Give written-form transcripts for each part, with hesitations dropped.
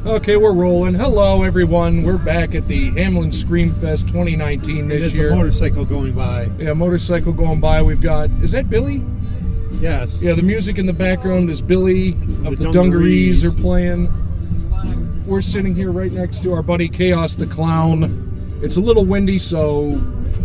Okay, we're rolling. Hello, everyone. We're back at the Hamlin Scream Fest 2019 this year. There's a motorcycle going by. Yeah, motorcycle going by. We've got... Is that Billy? Yes. Yeah, the music in the background is Billy of the Dungarees are playing. We're sitting here right next to our buddy Kaos the Klown. It's a little windy, so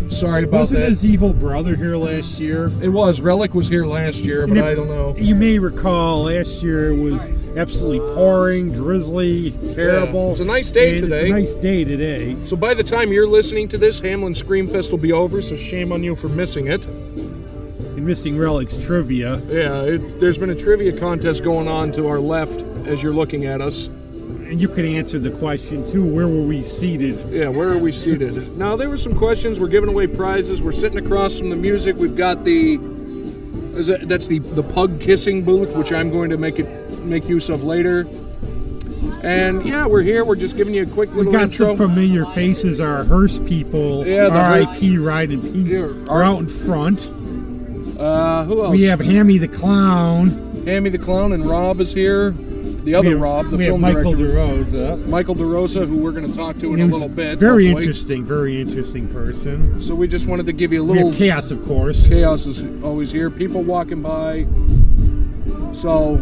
sorry about Wasn't that. his evil brother here last year? It was. Relic was here last year, but I don't know. You may recall last year was absolutely pouring, drizzly, terrible. Yeah, it's a nice day today. It's a nice day today. So by the time you're listening to this, Hamlin Scream Fest will be over, so shame on you for missing it. And missing Relic's trivia. Yeah, there's been a trivia contest going on to our left as you're looking at us. And you could answer the question, too, where were we seated? Yeah, where are we seated? Now, there were some questions. We're giving away prizes. We're sitting across from the music. We've got that's the pug kissing booth, which I'm going to make use of later. And, yeah, we're here. We're just giving you a quick little intro. Some familiar faces. Our hearse people, yeah, R.I.P. Ride in Peace, are out in front. Who else? We have Hammy the Clown. Hammy the Clown, and Rob is here. The other Rob, the film director. Michael Del Rossa. Michael Del Rossa, who we're going to talk to in a little bit. Very interesting person. So we just wanted to give you a little... We have Chaos, of course. Chaos is always here. People walking by. So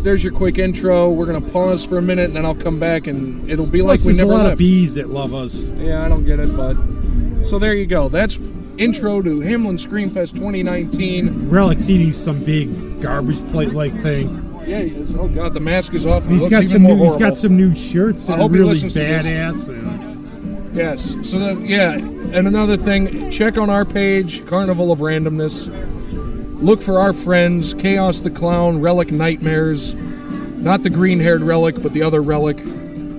there's your quick intro. We're going to pause for a minute, and then I'll come back, and it'll be like we never left. There's a lot of bees that love us. Yeah, I don't get it, but... So there you go. That's intro to Hamlin Scream Fest 2019. Relic's eating some big garbage plate-like thing. Yeah, he is. Oh, God, the mask is off. He's got some new shirts that are really badass. Yes. So, and another thing, check on our page, Carnival of Randomness. Look for our friends, Kaos the Klown, Relic Nightmares. Not the green-haired Relic, but the other Relic.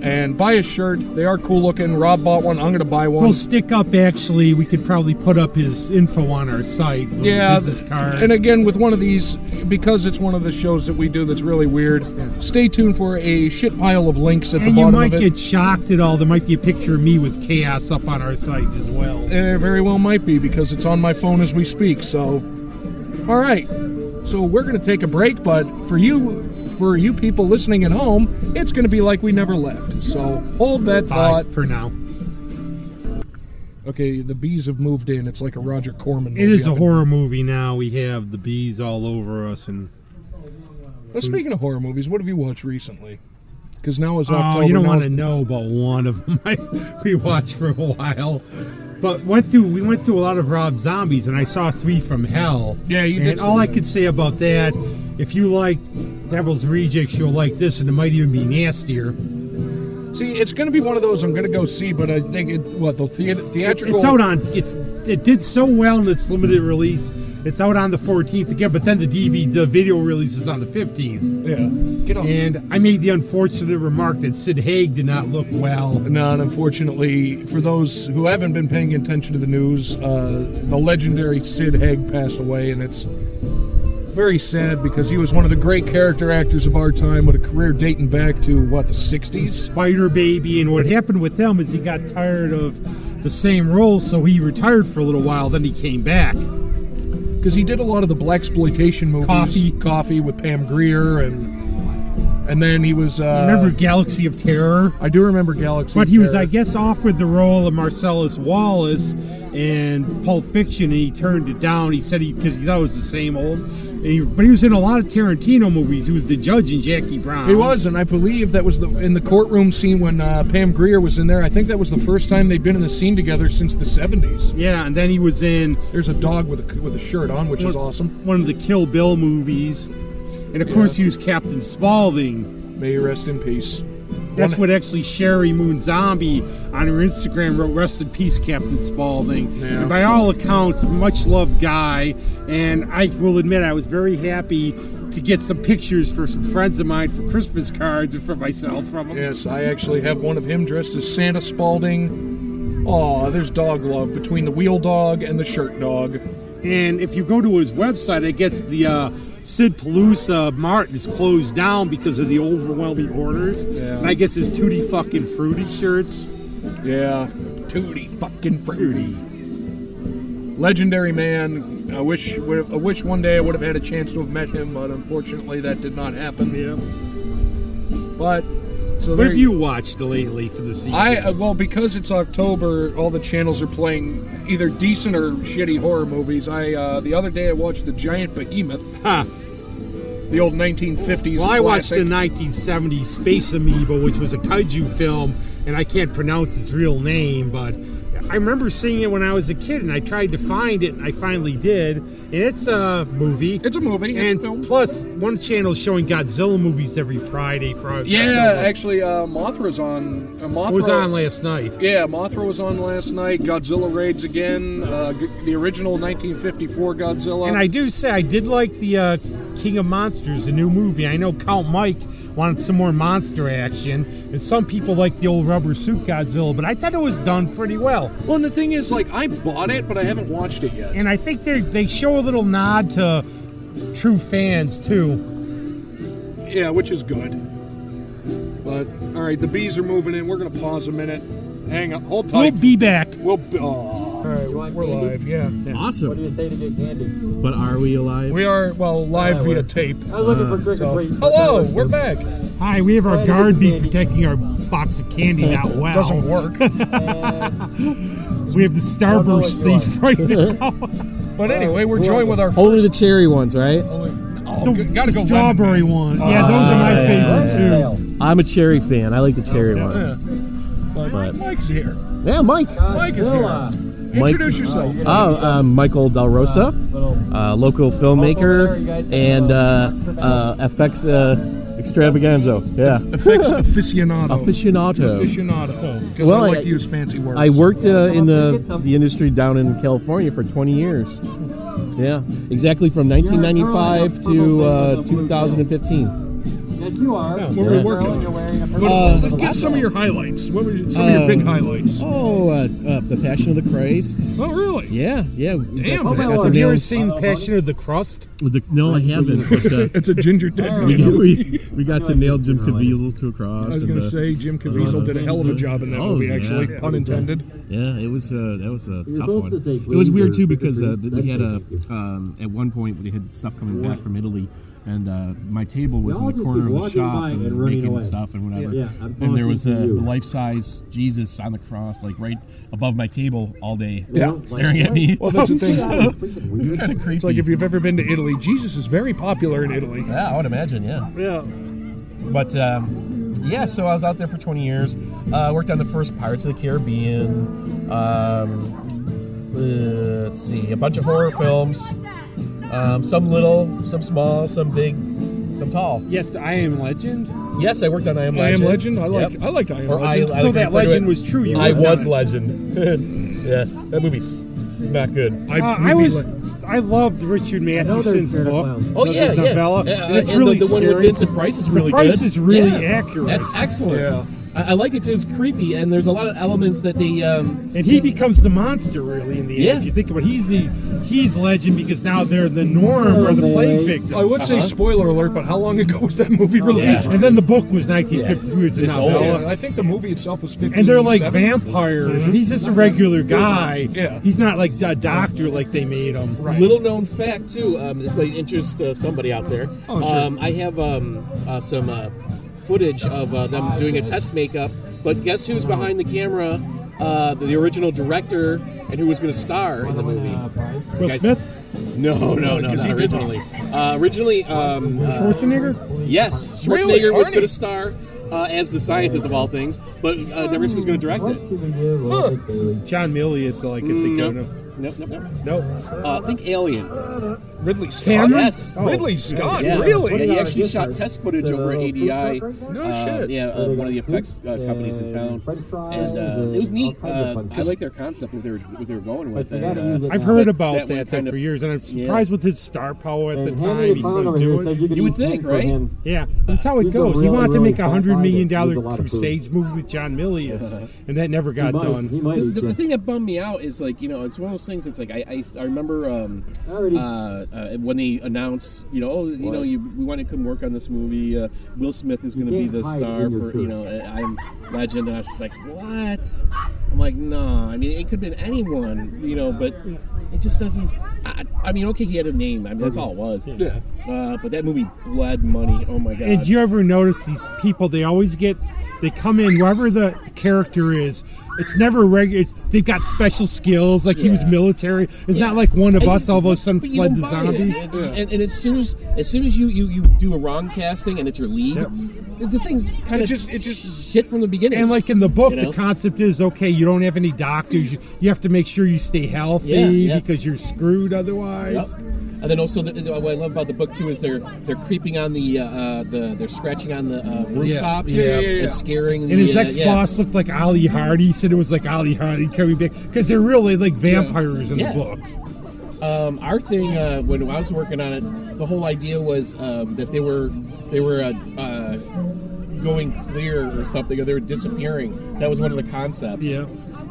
And buy a shirt. They are cool looking. Rob bought one. I'm going to buy one. We'll stick up, actually. We could probably put up his info on our site. Yeah. Business card. And again, with one of these, because it's one of the shows that we do that's really weird, stay tuned for a shit pile of links at the bottom of it. And you might get shocked at all. There might be a picture of me with Chaos up on our site as well. There very well might be, because it's on my phone as we speak. So, all right. So we're going to take a break, but for you people listening at home, it's going to be like we never left. So hold that thought for now. Okay, the bees have moved in. It's like a Roger Corman movie. It is a horror movie now. We have the bees all over us. And well, speaking of horror movies, what have you watched recently? Because now is October. Oh, you don't want to know about one of them. We watched for a while. But we went through a lot of Rob Zombies, and I saw 3 from Hell. Yeah, you did. And all I could say about that, if you like Devil's Rejects, you'll like this, and it might even be nastier. See, it's going to be one of those I'm going to go see, but I think the theatrical... It's out on... It did so well in its limited release. It's out on the 14th again, but then the video release is on the 15th. Yeah. Get on. And I made the unfortunate remark that Sid Haig did not look well. No, and unfortunately, for those who haven't been paying attention to the news, the legendary Sid Haig passed away, and it's very sad because he was one of the great character actors of our time with a career dating back to, the 60s? Spider Baby, and what happened with him is he got tired of the same role, so he retired for a little while, then he came back. Because he did a lot of the blaxploitation movies. Coffee with Pam Grier, and then he was... remember Galaxy of Terror? I do remember Galaxy of Terror. But he was, I guess, offered the role of Marcellus Wallace in Pulp Fiction, and he turned it down. He said because he thought it was the same old... But he was in a lot of Tarantino movies. He was the judge in Jackie Brown. He was, and I believe that was in the courtroom scene when Pam Grier was in there. I think that was the first time they'd been in a scene together since the 70s. Yeah, and then he was in... There's a dog with a shirt on, which is awesome. One of the Kill Bill movies. And, of course, he was Captain Spaulding. May you rest in peace. That's what actually Sherry Moon Zombie on her Instagram wrote, "Rest in peace, Captain Spaulding." Yeah. And by all accounts, much loved guy. And I will admit, I was very happy to get some pictures for some friends of mine for Christmas cards and for myself from him. Yes, I actually have one of him dressed as Santa Spaulding. Aw, there's dog love between the wheel dog and the shirt dog. And if you go to his website, I guess the Sid Palooza Mart is closed down because of the overwhelming orders. Yeah. And I guess his Tutti Fucking Fruity shirts. Yeah, Tutti Fucking Fruity. Legendary man. I wish one day I would have had a chance to have met him, but unfortunately that did not happen. Yeah. But So what have you watched lately for the season? Well, because it's October, all the channels are playing either decent or shitty horror movies. The other day I watched The Giant Behemoth. The old 1950s Well, I watched classic. the 1970s Space Amoeba, which was a kaiju film, and I can't pronounce its real name, but I remember seeing it when I was a kid, and I tried to find it, and I finally did. And it's a movie. It's a movie. It's and a film. Plus, one channel is showing Godzilla movies every Friday. Actually, Mothra's on. Mothra was on last night. Yeah, Mothra was on last night. Godzilla raids again. The original 1954 Godzilla. And I do say I did like the King of Monsters, the new movie. I know Count Mike wanted some more monster action, and some people like the old rubber suit Godzilla, but I thought it was done pretty well. Well, and the thing is, like, I bought it, but I haven't watched it yet. And I think they show a little nod to true fans, too. Yeah, which is good. But, all right, the bees are moving in. We're going to pause a minute. Hang on. Hold tight. We'll be back. All right, we're live, yeah. Awesome. What do you say to get candy? But are we alive? We are, live via tape. I was looking for trick or treat. Hello, we're back. Hi, we have our guard bee protecting our box of candy now. Wow. It doesn't work. We have the Starburst thief right now. But anyway, we're joined with our Only first... the cherry ones, right? Gotta go strawberry one. Yeah, those are my favorite too. I'm a cherry fan. I like the cherry ones. But Mike's here. Yeah, Mike. Mike is here. Introduce yourself. Michael Del Rossa, local filmmaker and FX extravaganza. Yeah. Effects aficionado. Aficionado. Because I like to use fancy words. I worked in the industry down in California for 20 years. Yeah, exactly from 1995 to 2015 Yes, you are. What were you working on? Give some of your highlights. What were some of your big highlights? The Passion of the Christ. Oh, really? Yeah. Damn. Have you ever seen Passion of the Crust? No, I haven't. But, It's a ginger dead. we got to nail Jim Caviezel to a cross. I was going to say Jim Caviezel did a hell of a job in that movie, actually. Pun intended. Yeah, it was that was a tough one. It was weird too because we had at one point we had stuff coming back from Italy. And my table was in the corner of the shop and making stuff and whatever. And there was the life-size Jesus on the cross, like right above my table all day, staring at me. Well, that's the thing. It's kind of creepy. It's like if you've ever been to Italy, Jesus is very popular in Italy. Yeah, I would imagine, yeah. But, so I was out there for 20 years. Worked on the first Pirates of the Caribbean. Let's see, a bunch of horror films. Some little, some small, some big, some tall. Yes, I Am Legend. Yes, I worked on I Am I Legend. Am Legend? I liked I Am Legend. So that legend was true. You I worked was on it. Legend. Yeah, that movie's it's not good. I loved Richard Matheson's book. Oh, the yeah. novella. And it's and really the one with scary. Vincent Price is really The Price good. is really accurate. That's excellent. Yeah. I like it too. It's creepy, and there's a lot of elements that they. And he becomes the monster, really, in the end. Yeah. If you think about it, he's legend because now they're the norm or the plague victims. I would say spoiler alert, but how long ago was that movie released? And then the book was 1953. It's a novella. Yeah, I think the movie itself was 50. And they're like vampires, and he's just a regular guy. Yeah. He's not like a doctor like they made him. Right. Little known fact too. This might interest somebody out there. Oh, sure. I have some footage of them doing a test makeup. But guess who's behind the camera? The original director and who was going to star in the movie? Will Smith? No, not originally. Originally, Schwarzenegger? yes, Really? Schwarzenegger was Arnie? going to star as the scientist of all things, but never who's going to direct it. John Milius, like, if they go to. Nope. Nope. Think Alien. Ridley Scott. Cameron? Yes. Ridley Scott, Yeah. really? Yeah, he actually shot test footage over at ADI. No shit. Yeah, one of the effects companies in town, and it was neat. I like their concept, what they were going with. And, I've heard about one that kind for of- years, and I'm surprised with his star power at the time he couldn't do it. You would think, right? Yeah, that's how it goes. He wanted to make a $100 million Crusades movie with John Milius, and that never got done. The thing that bummed me out is it's one of those things that's like I remember when they announced we want to come work on this movie. Will Smith is going to be the star for I Am Legend, and I was just like, what? I'm like, no. I mean, it could have been anyone, but it just doesn't. I mean, okay, he had a name. I mean, that's all it was. Yeah. But that movie bled money. Oh my god. And do you ever notice these people? They always get they come in, whoever the character is, it's never regular. They've got special skills, like he was military. It's not like one of us, all of a sudden fled the zombies. And as soon as you do a wrong casting and it's your lead, the thing's kind of just shit from the beginning. And like in the book, the concept is, okay, you don't have any doctors. You have to make sure you stay healthy because you're screwed otherwise. Yep. And then also, what I love about the book too is they're creeping on they're scratching on the rooftops and scaring. And his ex-boss looked like Ali Hardy. He said it was like Ali Hardy coming back because they're really like vampires in the book. Our thing when I was working on it, the whole idea was that they were going clear or something, or they were disappearing. That was one of the concepts. Yeah.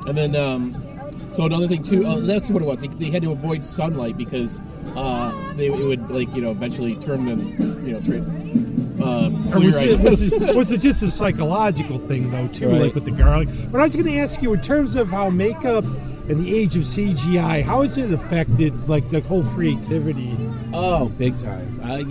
And then so another thing too, that's what it was. They had to avoid sunlight because it would eventually turn them clear. Was it just a psychological thing though too, like with the garlic? But I was going to ask you in terms of how makeup in the age of CGI, how has it affected like the whole creativity? Oh, big time. I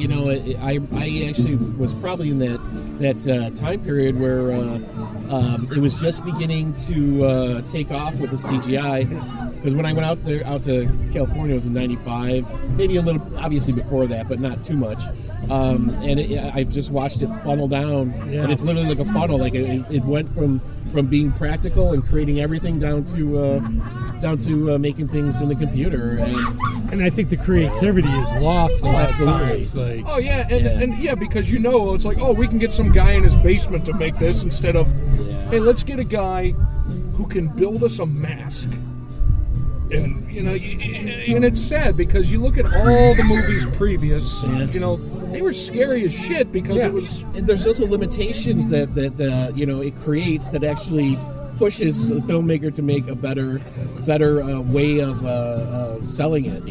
actually was probably in that time period where it was just beginning to take off with the CGI. Because when I went out to California, it was in '95, maybe a little, obviously before that, but not too much. And I've just watched it funnel down, and it's literally like a funnel. Like it went from being practical and creating everything down to making things in the computer, and I think the creativity is lost. Absolutely. Like, because it's like, we can get some guy in his basement to make this instead of, hey, let's get a guy who can build us a mask. And and it's sad because you look at all the movies previous, they were scary as shit because it was. And there's also limitations that it creates that actually pushes the filmmaker to make a better way of selling it.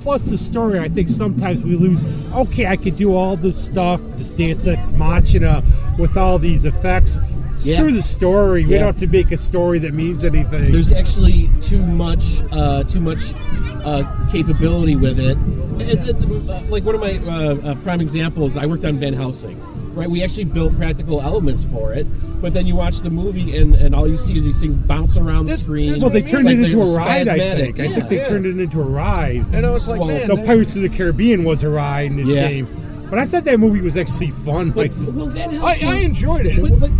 Plus the story, I think sometimes we lose. Okay, I could do all this stuff, this Deus Ex Machina with all these effects. Screw the story. We don't have to make a story that means anything. There's actually too much capability with it. Like one of my prime examples, I worked on Van Helsing. Right, we actually built practical elements for it, but then you watch the movie and all you see is these things bounce around the screen. Well, they turned it into a ride. I think they turned it into a ride. And I was like, Pirates of the Caribbean was a ride in the game. But I thought that movie was actually fun. Van Helsing, I enjoyed it. But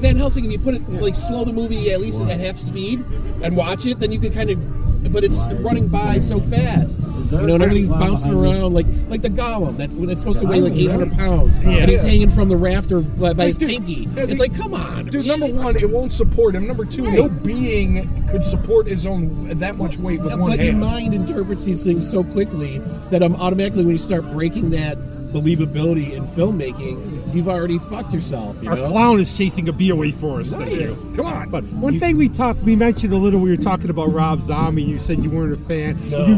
Van Helsing, if you put it slow the movie at least at half speed and watch it, then you can kind of. But it's running by so fast. And everything's bouncing around like the Gollum. That's supposed to weigh like 800 pounds, and he's hanging from the rafter by his pinky. It's like, come on, dude. Number one, it won't support him. Number two, no being could support his own that much weight with one hand. But your mind interprets these things so quickly that automatically when you start breaking that believability in filmmaking, you've already fucked yourself. Our clown is chasing a BOA forest. Nice. Come on. But one thing we mentioned a little, we were talking about Rob Zombie. You said you weren't a fan.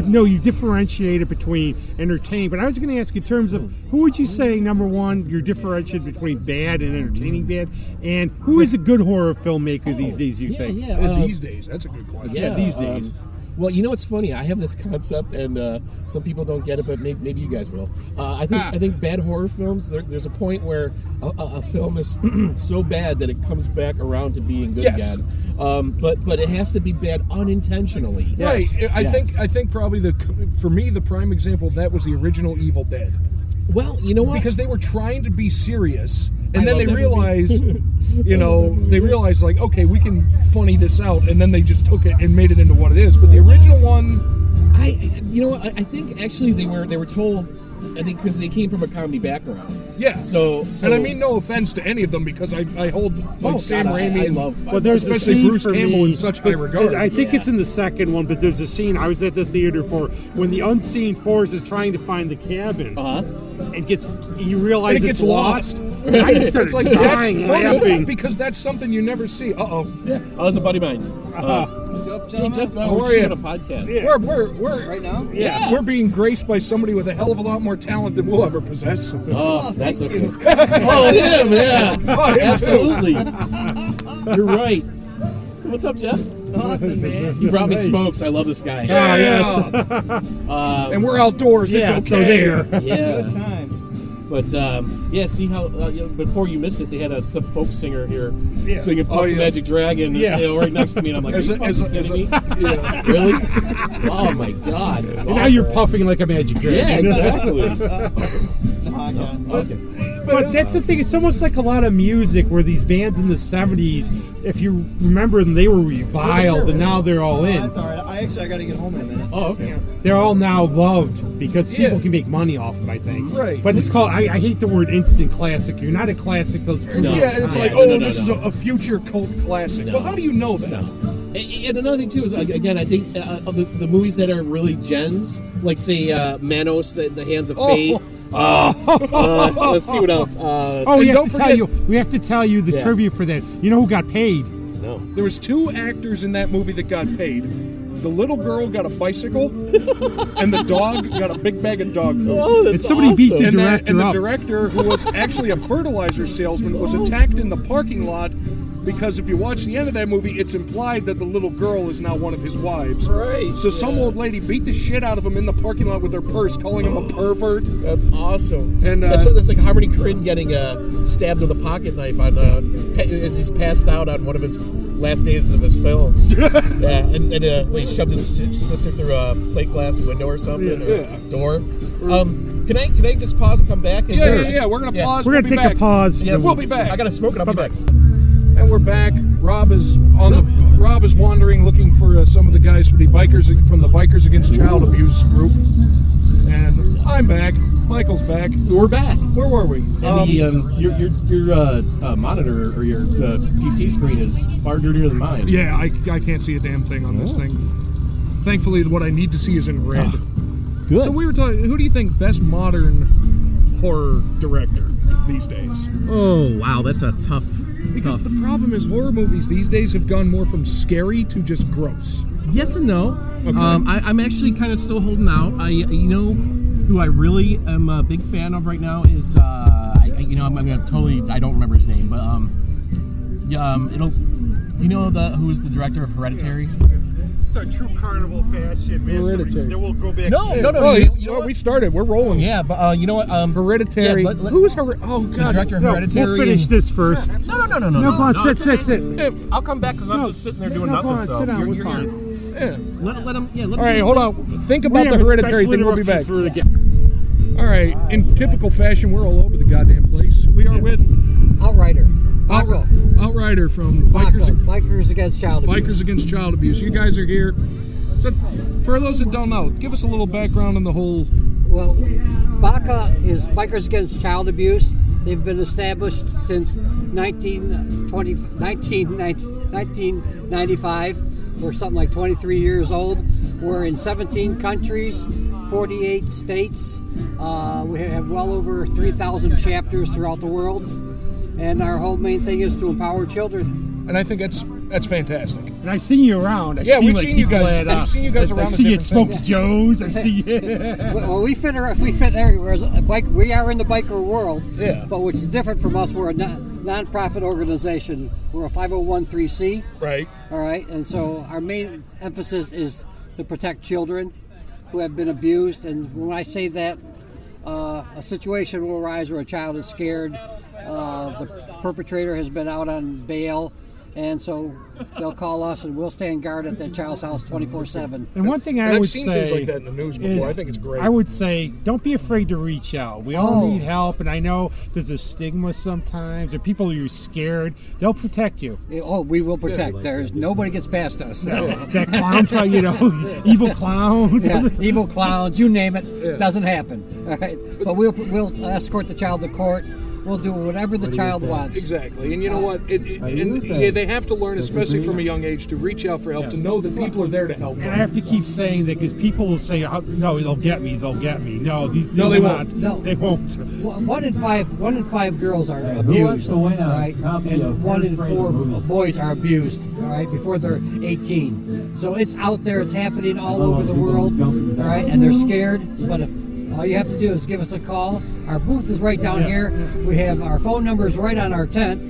No. You differentiated between entertaining. But I was going to ask you in terms of who would you say, number one, you're differentiated between bad and entertaining bad, and who is a good horror filmmaker these days, you think? These days, that's a good question. These days. Well, it's funny. I have this concept, and some people don't get it, but maybe you guys will. I think bad horror films. There's a point where a film is so bad that it comes back around to being good again. But it has to be bad unintentionally. Right. I think probably for me the prime example of that was the original Evil Dead. Well, you know what? Because they were trying to be serious, and then they realized, they realized like, okay, we can funny this out, and then they just took it and made it into what it is. But the original one, I think actually they were told, I think because they came from a comedy background. Yeah. So and I mean no offense to any of them because I hold Sam Raimi and there's especially Bruce Campbell in such high regard. I think it's in the second one, but there's a scene I was at the theater for when the unseen force is trying to find the cabin. And you realize it gets lost. I just started dying laughing because that's something you never see. Yeah. That's a buddy of mine. What's up, gentlemen? How are you? On a podcast. Yeah. We're right now. Yeah, we're being graced by somebody with a hell of a lot more talent than we'll ever possess. That's okay. Him, yeah. Absolutely. You're right. What's up, Jeff? Nothing, man. He brought me smokes. I love this guy. Yes. And we're outdoors. It's okay. So there. Yeah. Good time. But yeah, see how before you missed it, they had some folk singer here singing "Puff the Magic Dragon," right next to me, and I'm like, yeah. Really? Oh my God! And now you're puffing like a magic dragon. Yeah, exactly. Okay. But that's the thing. It's almost like a lot of music where these bands in the 70s, if you remember them, they were reviled, and now they're all in. That's all right. I got to get home in a minute. Oh, okay. They're all now loved because people can make money off them, I think. Right. But it's called, I hate the word instant classic. You're not a classic. Yeah, it's like, this is a future cult classic. Well, how do you know that? And another thing, too, is, again, I think the movies that are really gems, like, say, Manos, the Hands of Fate. Let's see what else. We have to tell you the trivia for that. You know who got paid? No. There was 2 actors in that movie that got paid. The little girl got a bicycle, and the dog got a big bag of dog food. Oh, that's somebody awesome. beat the director and the up. director, who was actually a fertilizer salesman, was attacked in the parking lot because if you watch the end of that movie, it's implied that the little girl is now one of his wives. Right. So some old lady beat the shit out of him in the parking lot with her purse, calling him a pervert. That's awesome. And that's like Harmony Korine getting stabbed with a pocket knife on as he's passed out on one of his last days of his films. and he shoved his sister through a plate glass window or something, or door. Can I just pause and come back? And Yeah. We're gonna pause. We're gonna take a pause. Yeah, we'll be back. I gotta smoke it. I'll be back. And we're back. Rob is wandering, looking for some of the guys from the Bikers Against Child Abuse group. And I'm back. Michael's back. We're back. Where were we? And your monitor or your PC screen is far dirtier than mine. Yeah, I can't see a damn thing on this thing. Thankfully, what I need to see is in red. Good. So we were talking. Who do you think best modern horror director these days? Oh wow, that's a tough. Because the problem is horror movies these days have gone more from scary to just gross. Yes and no. Okay. I'm actually kind of still holding out. Who I really am a big fan of right now is I don't remember his name, but who is the director of Hereditary? It's a true Carnival fashion, man. Hereditary. Then we'll go back. No. We started. We're rolling. Yeah, but you know what? Hereditary. Yeah, Who's Hereditary? Oh God. The director of Hereditary. We'll finish this first. No. No, go on. Sit. I'll come back because I'm just sitting there doing nothing. Go on, so sit down. you're We're fine. Yeah. Let him. Yeah. Let All right, him hold on. Think about the Hereditary thing. We'll be back. All right. In typical fashion, we're all over the goddamn place. We are with Outrider. Outrider from Bikers Against Child Abuse. Bikers Against Child Abuse. You guys are here. So, for those that don't know, give us a little background on the whole. Well, B.A.C.A is Bikers Against Child Abuse. They've been established since 1995. We're something like 23 years old. We're in 17 countries, 48 states. We have well over 3,000 chapters throughout the world. And our whole main thing is to empower children. And I think that's fantastic. And I've seen you around. We've seen you guys. I've seen you guys around. I see you at Smokey Joe's. I see you. Well, we fit everywhere. We are in the biker world. Yeah. But which is different from us. We're a non-profit organization. We're a 501(c)(3). Right. All right. And so our main emphasis is to protect children who have been abused. And when I say that, a situation will arise where a child is scared. The perpetrator has been out on bail. And so they'll call us, and we'll stand guard at that child's house 24/7. And one thing I I've would seen say things like that in the news before. I think it's great. I would say, don't be afraid to reach out. We all need help, and I know there's a stigma sometimes, or people who are scared. They'll protect you. Oh, we will protect. Nobody gets past us. That clown, evil clowns. Yeah, evil clowns, you name it, doesn't happen. All right, but we'll escort the child to court. We'll do whatever the child wants. Exactly. And you know what? They have to learn, especially from a young age, to reach out for help, to know that people are there to help them. And I have to keep saying that because people will say, no, they'll get me. No, they won't. No. They won't. One in five girls are abused, right? And 1 in 4 boys are abused, all right, before they're 18. So it's out there. It's happening all over the world, all right, and they're scared. But if all you have to do is give us a call. Our booth is right down here. We have our phone numbers right on our tent.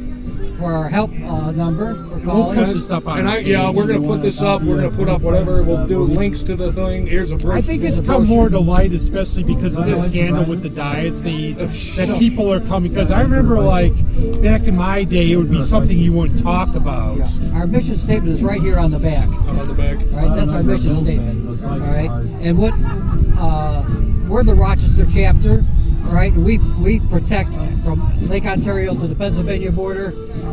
for our help number for We'll calling. put this up on we're going to put this up. We're going to put up whatever. We'll do links to the thing. Here's a brochure. I think it's come more to light, especially because of the scandal with the diocese, that people are coming. Because I remember, like, back in my day, it would be something you wouldn't talk about. Yeah. Our mission statement is right here on the back. on the back. All right, that's our mission statement. All right, and what we're the Rochester chapter. All right, we protect from Lake Ontario to the Pennsylvania border,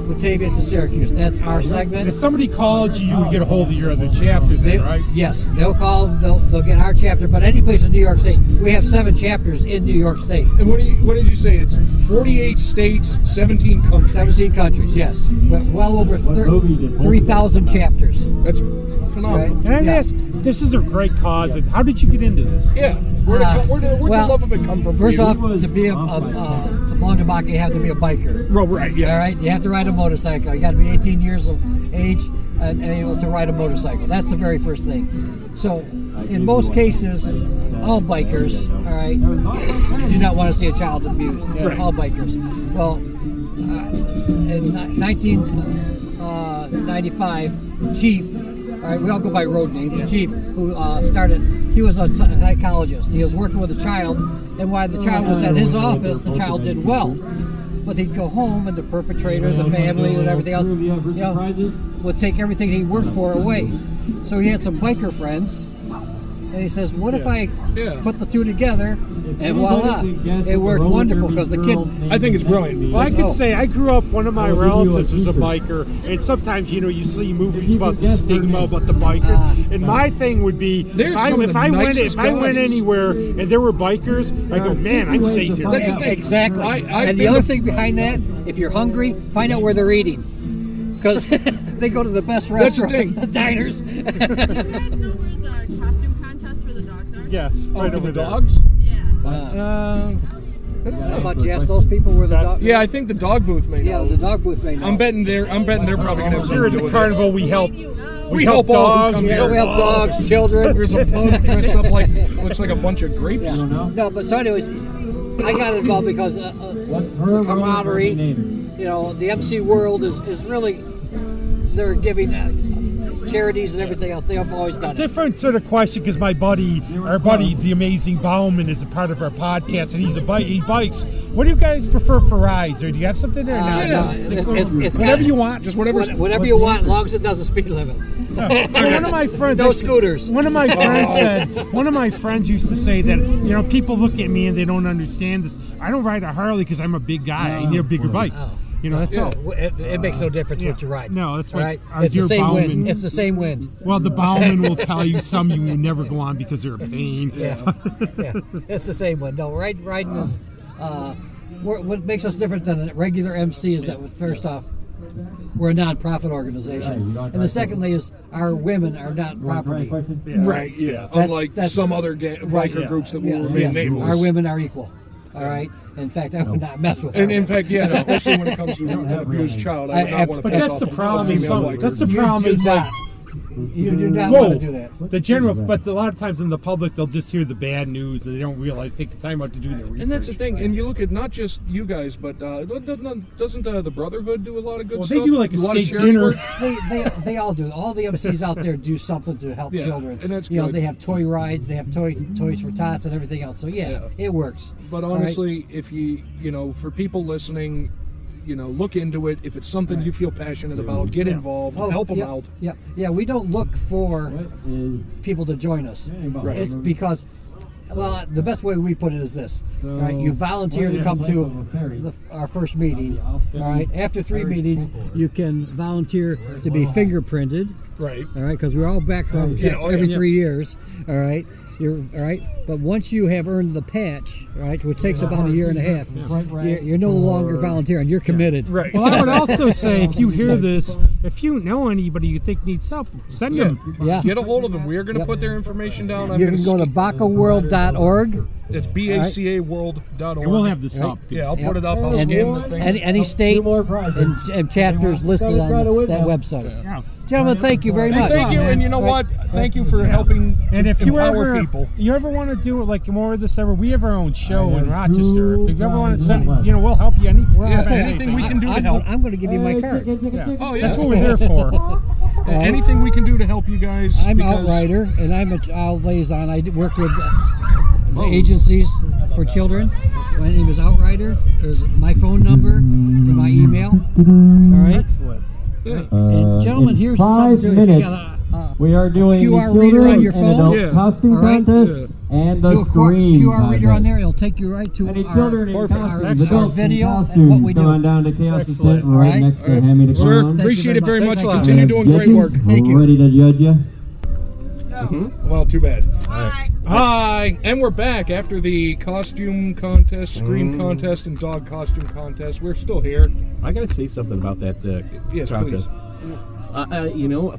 Batavia to Syracuse. That's our segment. If somebody called you, you would get a hold of your other chapter then, right? Yes, they'll call. They'll get our chapter. But any place in New York State, we have 7 chapters in New York State. And what did you say? It's 48 states, 17 countries. 17 countries, yes. Well over 3,000 chapters. That's phenomenal. Right? And I ask, this is a great cause. How did you get into this? Yeah. Where'd the love of it come from? First off, to be to belong to B.A.C.A, you have to be a biker. Right, yeah. All right, you have to ride a motorcycle. You got to be 18 years of age and able to ride a motorcycle. That's the very first thing. So, in most cases, all bikers, all right, do not want to see a child abused. Right. All bikers. Well, in 1995, Chief. All right, we all go by road names. Chief, who he was a psychologist. He was working with a child, and while the child was at his office, the child did well. But he'd go home, and the perpetrator, the family, and everything else, would take everything he worked for away. So he had some biker friends, and he says, what if I put the two together, and voila, it worked wonderful, because the kid... I think it's brilliant. Well, I could say I grew up, one of my relatives was a biker, and sometimes, you see movies about the stigma about the bikers, and my thing would be, if I went anywhere and there were bikers, I go, man, I'm safe here. That's the thing. Exactly. And the other thing behind that, if you're hungry, find out where they're eating. Because they go to the best restaurants, diners. Do you guys know where the costume contest for the dogs are? Yes, right for over the there. dogs? Yeah. How about you ask those people where the dog? Yeah, I think the dog booth may know. Yeah, the dog booth may know. I'm betting they're probably gonna have Here something at to do the with carnival, it. we help. We help all who dogs. come Yeah, here. we have dogs, children. There's a pug dressed up like looks like a bunch of grapes. Yeah. No, but so anyways, I got involved because the camaraderie. The MC world is really they're giving charities and everything else. They have always done it. Different sort of question, because our buddy, the amazing Bauman, is a part of our podcast, and he bikes. What do you guys prefer for rides, or do you have something there? It's whatever you want, just whatever you want, as long as it does a speed limit. One of my friends, no scooters. One of my friends said. One of my friends used to say that people look at me and they don't understand this. I don't ride a Harley because I'm a big guy. I need a bigger bike. That's all. It makes no difference what you ride. No, that's right. Our It's the dear same Bauman. wind. It's the same wind. Well, the Bauman will tell you some you will never go on because they're a pain. Yeah, it's the same one. No, riding is what makes us different than a regular MC is that first off, we're a non-profit organization, and the secondly is our women are not property. Right. Yeah. Unlike some other biker groups that will remain nameless. Our women are equal. All right. In fact, I would not mess with. And in fact, especially when it comes to an abused child, I would not want to piss off a female biker. That's the problem. Is that you do not want to do that. But a lot of times in the public, they'll just hear the bad news and they don't realize, take the time out to do their research. And that's the thing. And you look at not just you guys, but doesn't the Brotherhood do a lot of good stuff? They do like a lot of steak charity dinner. work? They all do. All the MCs out there do something to help children. And that's good. They have toy rides, they have toys for tots and everything else. So it works. But honestly, if for people listening, look into it. If it's something you feel passionate about, get involved, help them out. Yeah. We don't look for people to join us. Right. It's because, the best way we put it is this. All right, you volunteer to come to our first meeting. All right, after 3 meetings, you can volunteer to be fingerprinted. Right. All right, because we're all background checked every 3 years. All right. But once you have earned the patch, right, which takes about a year and a half, you're no longer volunteering. You're committed. Right. Well, I would also say, if you hear this, if you know anybody you think needs help, send them. Yeah. Get a hold of them. We are going to put their information down. You can go to BACAworld.org. It's BACAworld.org. And we'll have this up. Yeah, I'll put it up. I'll scan the thing. Any state and chapters listed on that website. Yeah. Gentlemen, thank you very And much. thank you, and you know what? Thank you for helping And to if you empower ever people. want to do it like more of this ever, we have our own show in Rochester. If you ever want to send, we'll help you. Anything we can do to help. I'm going to give you my card. Oh yeah, That's what we're there for. Anything we can do to help you guys. I'm because- Outrider, and I'm a child liaison. I work with the agencies for children. My name is Outrider. There's my phone number and my email. All right. Excellent. And gentlemen, here's 5 something. If you minutes. got We are doing QR the reader children on your and phone? adult Yeah. costume All right. contest and do the a scream QR reader contest. on there, it'll take you right to Any children in our costumes, our adults in video and costumes, what we come on do. down to Chaos the Excellent. Klown, right All right. next to Hammy the Sir, Clown. appreciate it very much. Thanks a lot. Continue doing great Judges, work. Thank you. Ready to judge you? Well, too bad. Hi, and we're back after the costume contest, scream contest, and dog costume contest. We're still here. I gotta say something about that Yes, contest.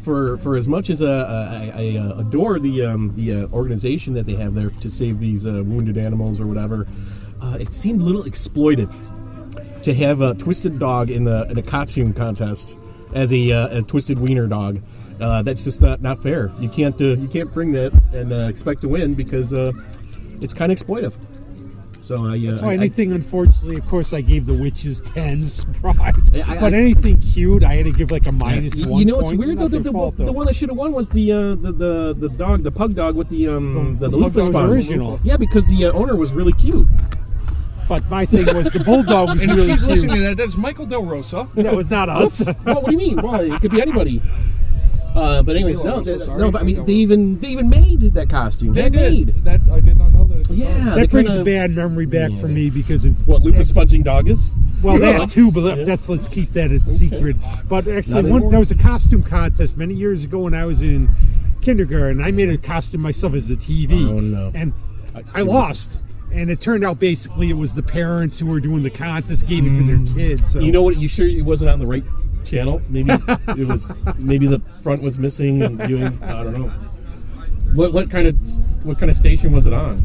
For as much as I adore the organization that they have there to save these wounded animals or whatever, it seemed a little exploitive to have a twisted dog in a costume contest as a twisted wiener dog. That's just not fair. You can't bring that and expect to win because it's kind of exploitive. So That's why anything, unfortunately, of course, I gave the witches 10s prize. But anything cute, I had to give like a -1. You know what's point. weird Not though? their fault, though. The one that should have won was the dog, the pug dog with the loofah pug that was spine. original. Yeah, because the owner was really cute. But my thing was the bulldog was And if really she's cute. listening to that, that's Michael Del Rossa. That was not us. Well, what do you mean? Well, it could be anybody. But anyways, I'm so sorry. but I mean, they even made that costume. They Handmade. did. That I did not know that. Yeah, That they brings kinda- a bad memory back for me because in What loofah sponging dog is? well, that too, but let's keep that a secret. But actually, Not anymore? there was a costume contest many years ago when I was in kindergarten. I made a costume myself as a TV, Oh, no. and I lost. And it turned out basically it was the parents who were doing the contest gave it to their kids. So. You know what? You sure it wasn't on the right channel? Maybe it was. Maybe the front was missing and viewing. I don't know. What kind of station was it on?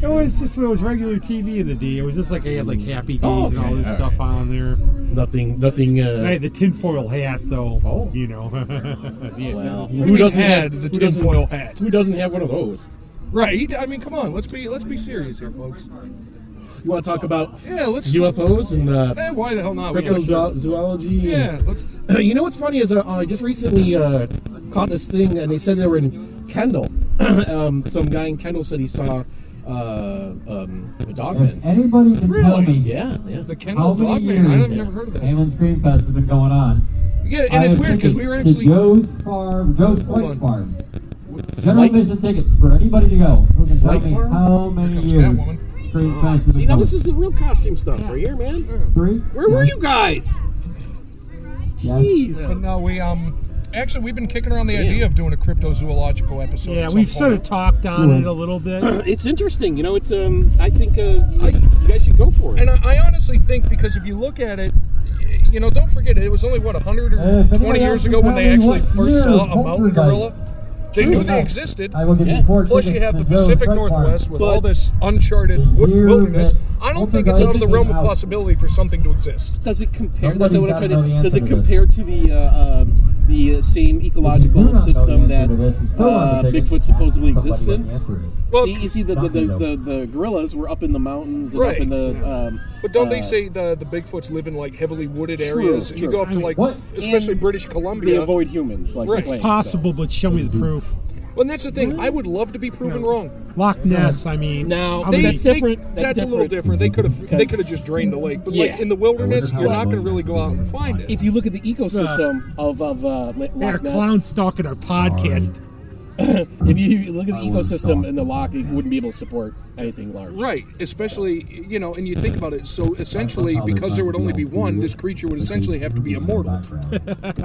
It was regular TV in the day. It was just like I had like Happy Days Oh, and all okay, this all stuff on there. Nothing. And I had the tinfoil hat though. Oh. You know. Yeah, Well, Who doesn't have the tinfoil hat? Who doesn't have one of those? Right. I mean, come on. Let's be serious here, folks. You want to talk about Yeah, let's. UFOs and Why the hell not? We gotta- cryptozoology? Yeah. Let's. You know what's funny is I just recently caught this thing, and they said they were in Kendall. Some guy in Kendall said he saw a dogman. If anybody can tell me Yeah. The how Kendall many Dogman. years I've never heard of that. Hamlin Scream Fest has been going on. Yeah, and it's weird because we were actually. Joe's Flight on. Farm. General admission tickets for anybody to go. Who can tell Flight me Farm? how many comes years Catwoman. Scream Fest has See, been now going? this is the real costume stuff right here, man. 3? Where were you guys? Jeez. But no, actually we've been kicking around the idea of doing a cryptozoological episode. Yeah, at we've some sort of point. talked on it a little bit. It's interesting. You know, it's I think you guys should go for it. And I honestly think because if you look at it, you know, don't forget it was only 100 or If 20 anybody years else ago can when tell they me actually what first year saw a mountain Poltergeist gorilla. They knew came they out, existed. I will give Yeah. you 4 Plus, you tickets have the to Joe's Pacific Flight Farm. Northwest with But all this uncharted the year wilderness. that I don't think it's out of the realm of Poltergeist possibility for something to exist. Does it compare? Nobody's That's what I'm got to trying know the to. Does answer it to this. compare to the same ecological If you do not know the system answer that to this and still want the tickets, Bigfoot ask supposedly somebody exists what in? the answer is. Well, you see the gorillas were up in the mountains and Right. up in the. But don't they say the Bigfoots live in like heavily wooded True, areas? true. You go up to like, What? especially And British They Columbia. avoid humans. Like Right. the plague, Possible, but show me the proof. Well, and that's the thing. I would love to be proven wrong. Loch Ness, I mean. Now, how They- many- that's different. That's a little different. They could have just drained the lake, but like Yeah. in the wilderness, I you're wonder how not going to long really go out and find it. If you look at the ecosystem of Loch They had a Ness, clown stalking our podcast. if you look at the ecosystem in the loch, it wouldn't be able to support anything large. Right, especially, you know, and you think about it, so essentially, because there would only be one, this creature would essentially have to be immortal.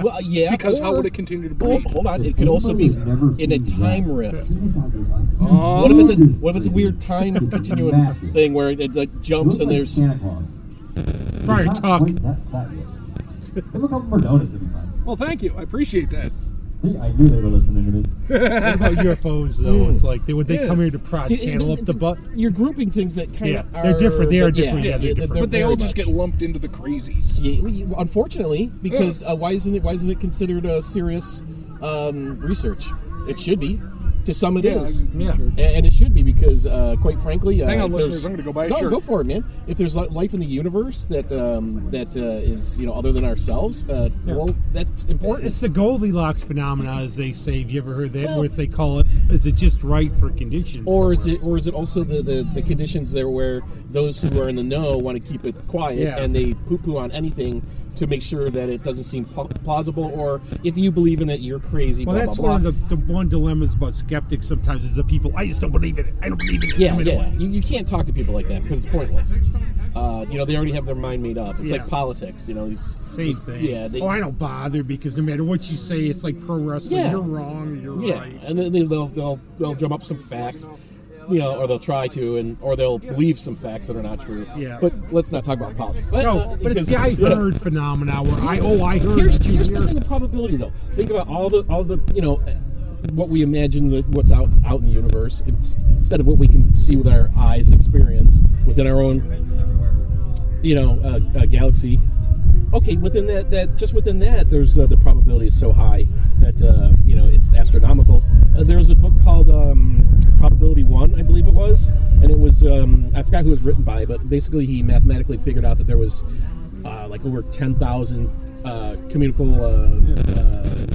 Well, yeah. Because how or- would it continue to Oh, breed? hold on. It could also be in a time rift. Oh. What if it's a weird time continuum thing where it like jumps and there's Santa Claus. Fire talk. That is. Give them a couple more donuts if you find. Well, thank you. I appreciate that. See, I knew they were listening to me. What about UFOs, though? It's like, would they Yeah. come here to prod See, channel up the butt? You're grouping things that kind Yeah, of they're are different. They are but different. Yeah, they're different. But they all very just much. get lumped into the crazies. Yeah, unfortunately, because why isn't it considered a serious research. It should be. To some it is. Yeah. And it should be because, quite frankly... Hang on, listeners. I'm going to go buy a shirt. No, go for it, man. If there's life in the universe that is, other than ourselves, well, that's important. It's the Goldilocks phenomena, as they say. Have you ever heard that? Where they call it, is it just right for conditions? Or is it also the conditions there where those who are in the know want to keep it quiet and they poo-poo on anything to make sure that it doesn't seem plausible, or if you believe in it, you're crazy. Well, blah, that's blah, blah. one of the one dilemmas about skeptics sometimes is the people, I just don't believe it. I don't believe it. Yeah. You can't talk to people like that because it's pointless. They already have their mind made up. It's like politics. Same thing. Yeah. I don't bother because no matter what you say, it's like pro wrestling. Yeah. You're wrong. You're right. And then they'll drum up some facts. Or they'll try to, or they'll believe some facts that are not true. Yeah. But let's not talk about politics. But it's the I heard phenomena where I heard. Here's the thing of probability, though. Think about all the what we imagine what's out in the universe instead of what we can see with our eyes and experience within our own, galaxy. Okay, within that, there's the probability is so high that it's astronomical. There's a book called Probability 1, I believe it was, and it was I forgot who it was written by, but basically he mathematically figured out that there was over 10,000 communicable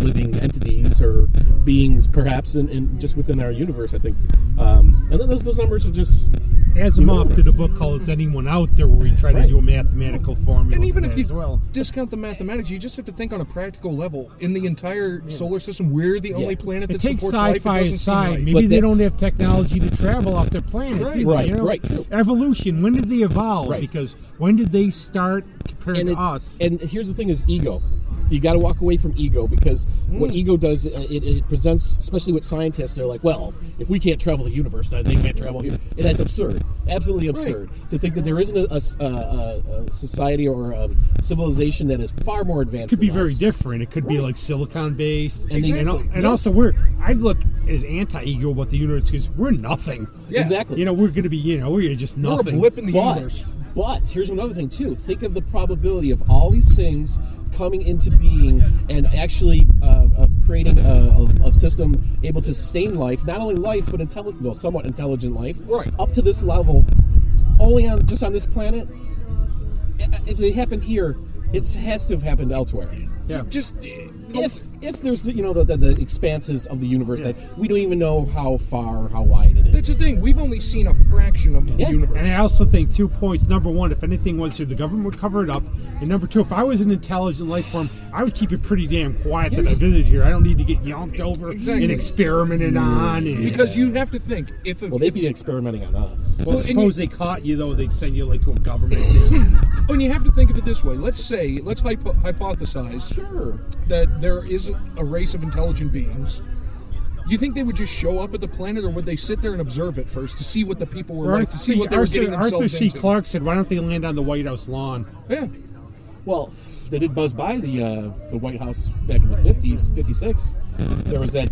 living entities or beings, perhaps, in just within our universe, I think. And then those numbers are just Asimov did a book called "Is Anyone Out There?" where we try to do a mathematical formula. And even if you discount the mathematics, you just have to think on a practical level. In the entire solar system, we're the only planet that supports life. It sci-fi doesn't aside, seem right. maybe they don't have technology to travel off their planets. Right. Evolution. When did they evolve? Right. Because when did they start compared to us? And here's the thing: is ego. You got to walk away from ego because what ego does, it presents, especially with scientists, they're like, well, if we can't travel the universe, then they can't travel here. And that's absurd. Absolutely absurd. Right. To think that there isn't a society or a civilization that is far more advanced. It could be than very us. different. It could be like silicon-based. And also, I look as anti-ego about the universe because we're nothing. Yeah. Exactly. We're going to be, we're just nothing. We're a blip in the universe. But here's another thing, too. Think of the probability of all these things coming into being and actually creating a system able to sustain life, not only life, but somewhat intelligent life, right, up to this level, only on this planet. If they happened here, it has to have happened elsewhere. Yeah. Just if there's the expanses of the universe that we don't even know how far, how wide it is. That's the thing. We've only seen a fraction of the universe. And I also think 2 points. Number one, if anything was here, the government would cover it up. And number two, if I was an intelligent life form, I would keep it pretty damn quiet that I visited here. I don't need to get yonked over and experimented on. Because you have to think they'd be experimenting on us. Well, suppose they caught you though, they'd send you to a government thing. And you have to think of it this way. Let's hypothesize that there is a race of intelligent beings. You think they would just show up at the planet, or would they sit there and observe it first to see what the people were like, to see what they were getting themselves Arthur C. into? Clarke said, why don't they land on the White House lawn? Yeah. Well, they did buzz by the White House back in the 50s, 56. There was that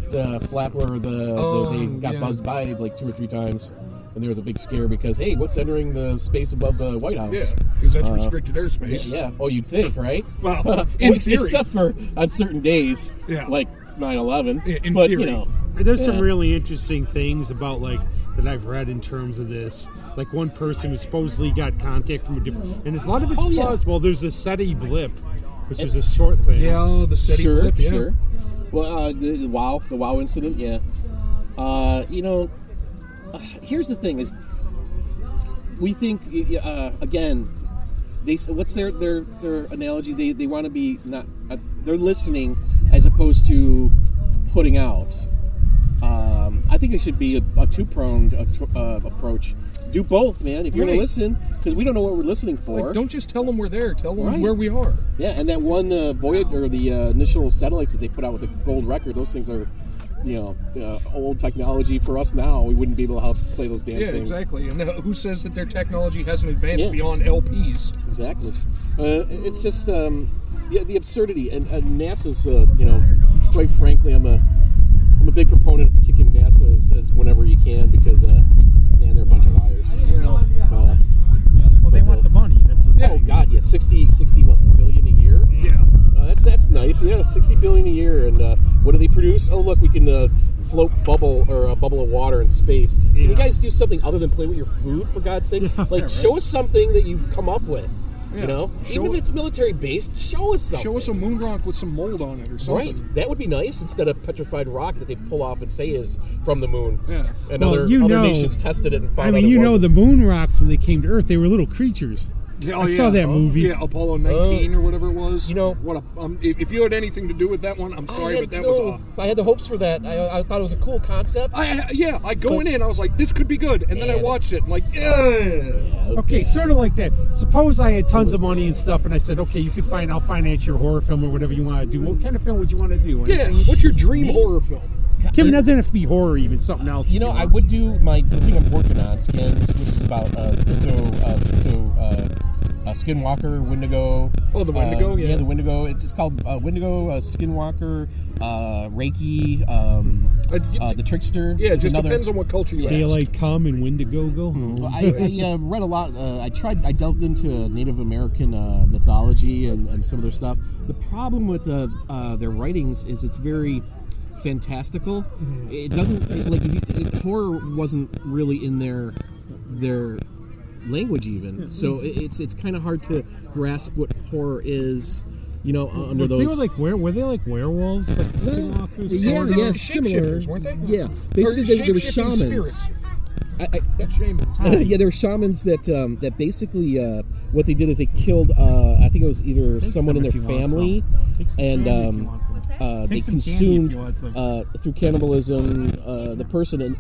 flap where they got buzzed by like 2 or 3 times. And there was a big scare because, hey, what's entering the space above the White House? Yeah, because that's restricted airspace. Yeah. Oh, you'd think, right? Well, in theory. Except for on certain days, like 9/11. In but, theory. There's some really interesting things about, that I've read in terms of this. Like one person who supposedly got contact from a different... And a lot of it's plausible. There's a SETI blip, which was a short thing. Yeah, the SETI blip, yeah. Sure. Well, the WoW incident, yeah. Here's the thing: is we think again. What's their analogy? They want to be not. They're listening as opposed to putting out. I think it should be a two-pronged approach. Do both, man. If you're going to listen, because we don't know what we're listening for. Don't just tell them we're there. Tell them where we are. Yeah, and that one Voyager, or the initial satellites that they put out with the gold record, those things are. Old technology for us now. We wouldn't be able to help play those damn things. Yeah, exactly. And who says that their technology hasn't advanced beyond LPs? Exactly. It's just the absurdity and NASA's. Quite frankly, I'm a big proponent of kicking NASA as whenever you can because they're a bunch of liars. Well, they want the money. That's the thing. Oh God, yeah, 60 billion a year. year. Yeah. That's nice. Yeah, $60 billion a year. And what do they produce? Oh, look, we can float a bubble of water in space. Can you guys do something other than play with your food, for God's sake? Show us something that you've come up with. Yeah. You know, even if it's military based, show us something. Show us a moon rock with some mold on it or something. Right, that would be nice instead of petrified rock that they pull off and say is from the moon. Yeah, and other nations tested it and found out. I mean, the moon rocks when they came to Earth, they were little creatures. I saw that movie. Yeah, Apollo 19 or whatever it was. You know, what? If you had anything to do with that one, I'm sorry, but that was off. I had the hopes for that. I thought it was a cool concept. I going in, I was like, this could be good, and then I watched it, and like, okay, sort of like that. Suppose I had tons of money and stuff, and I said, okay, I'll finance your horror film or whatever you want to do. What kind of film would you want to do? What's your dream horror film? Kim, doesn't have to be horror, even something else. You know, I would do the thing I'm working on, Skins, which is about Skinwalker, Wendigo. Oh, the Wendigo, yeah, the Wendigo. It's called Wendigo, Skinwalker, Reiki, the Trickster. Yeah, it just depends on what culture you Daylight Come and Wendigo go. I read a lot. I delved into Native American mythology and some of their stuff. The problem with their writings is it's very fantastical. Mm-hmm. It doesn't horror wasn't really in their language even, so it's kind of hard to grasp what horror is. You know, under those. Were they like werewolves? Like yeah, similar. Weren't they? Yeah, basically they were shamans. Spirits. That's shamans. Yeah, there were shamans that basically what they did is they killed. I think it was either someone in their family, and they consumed through cannibalism the person,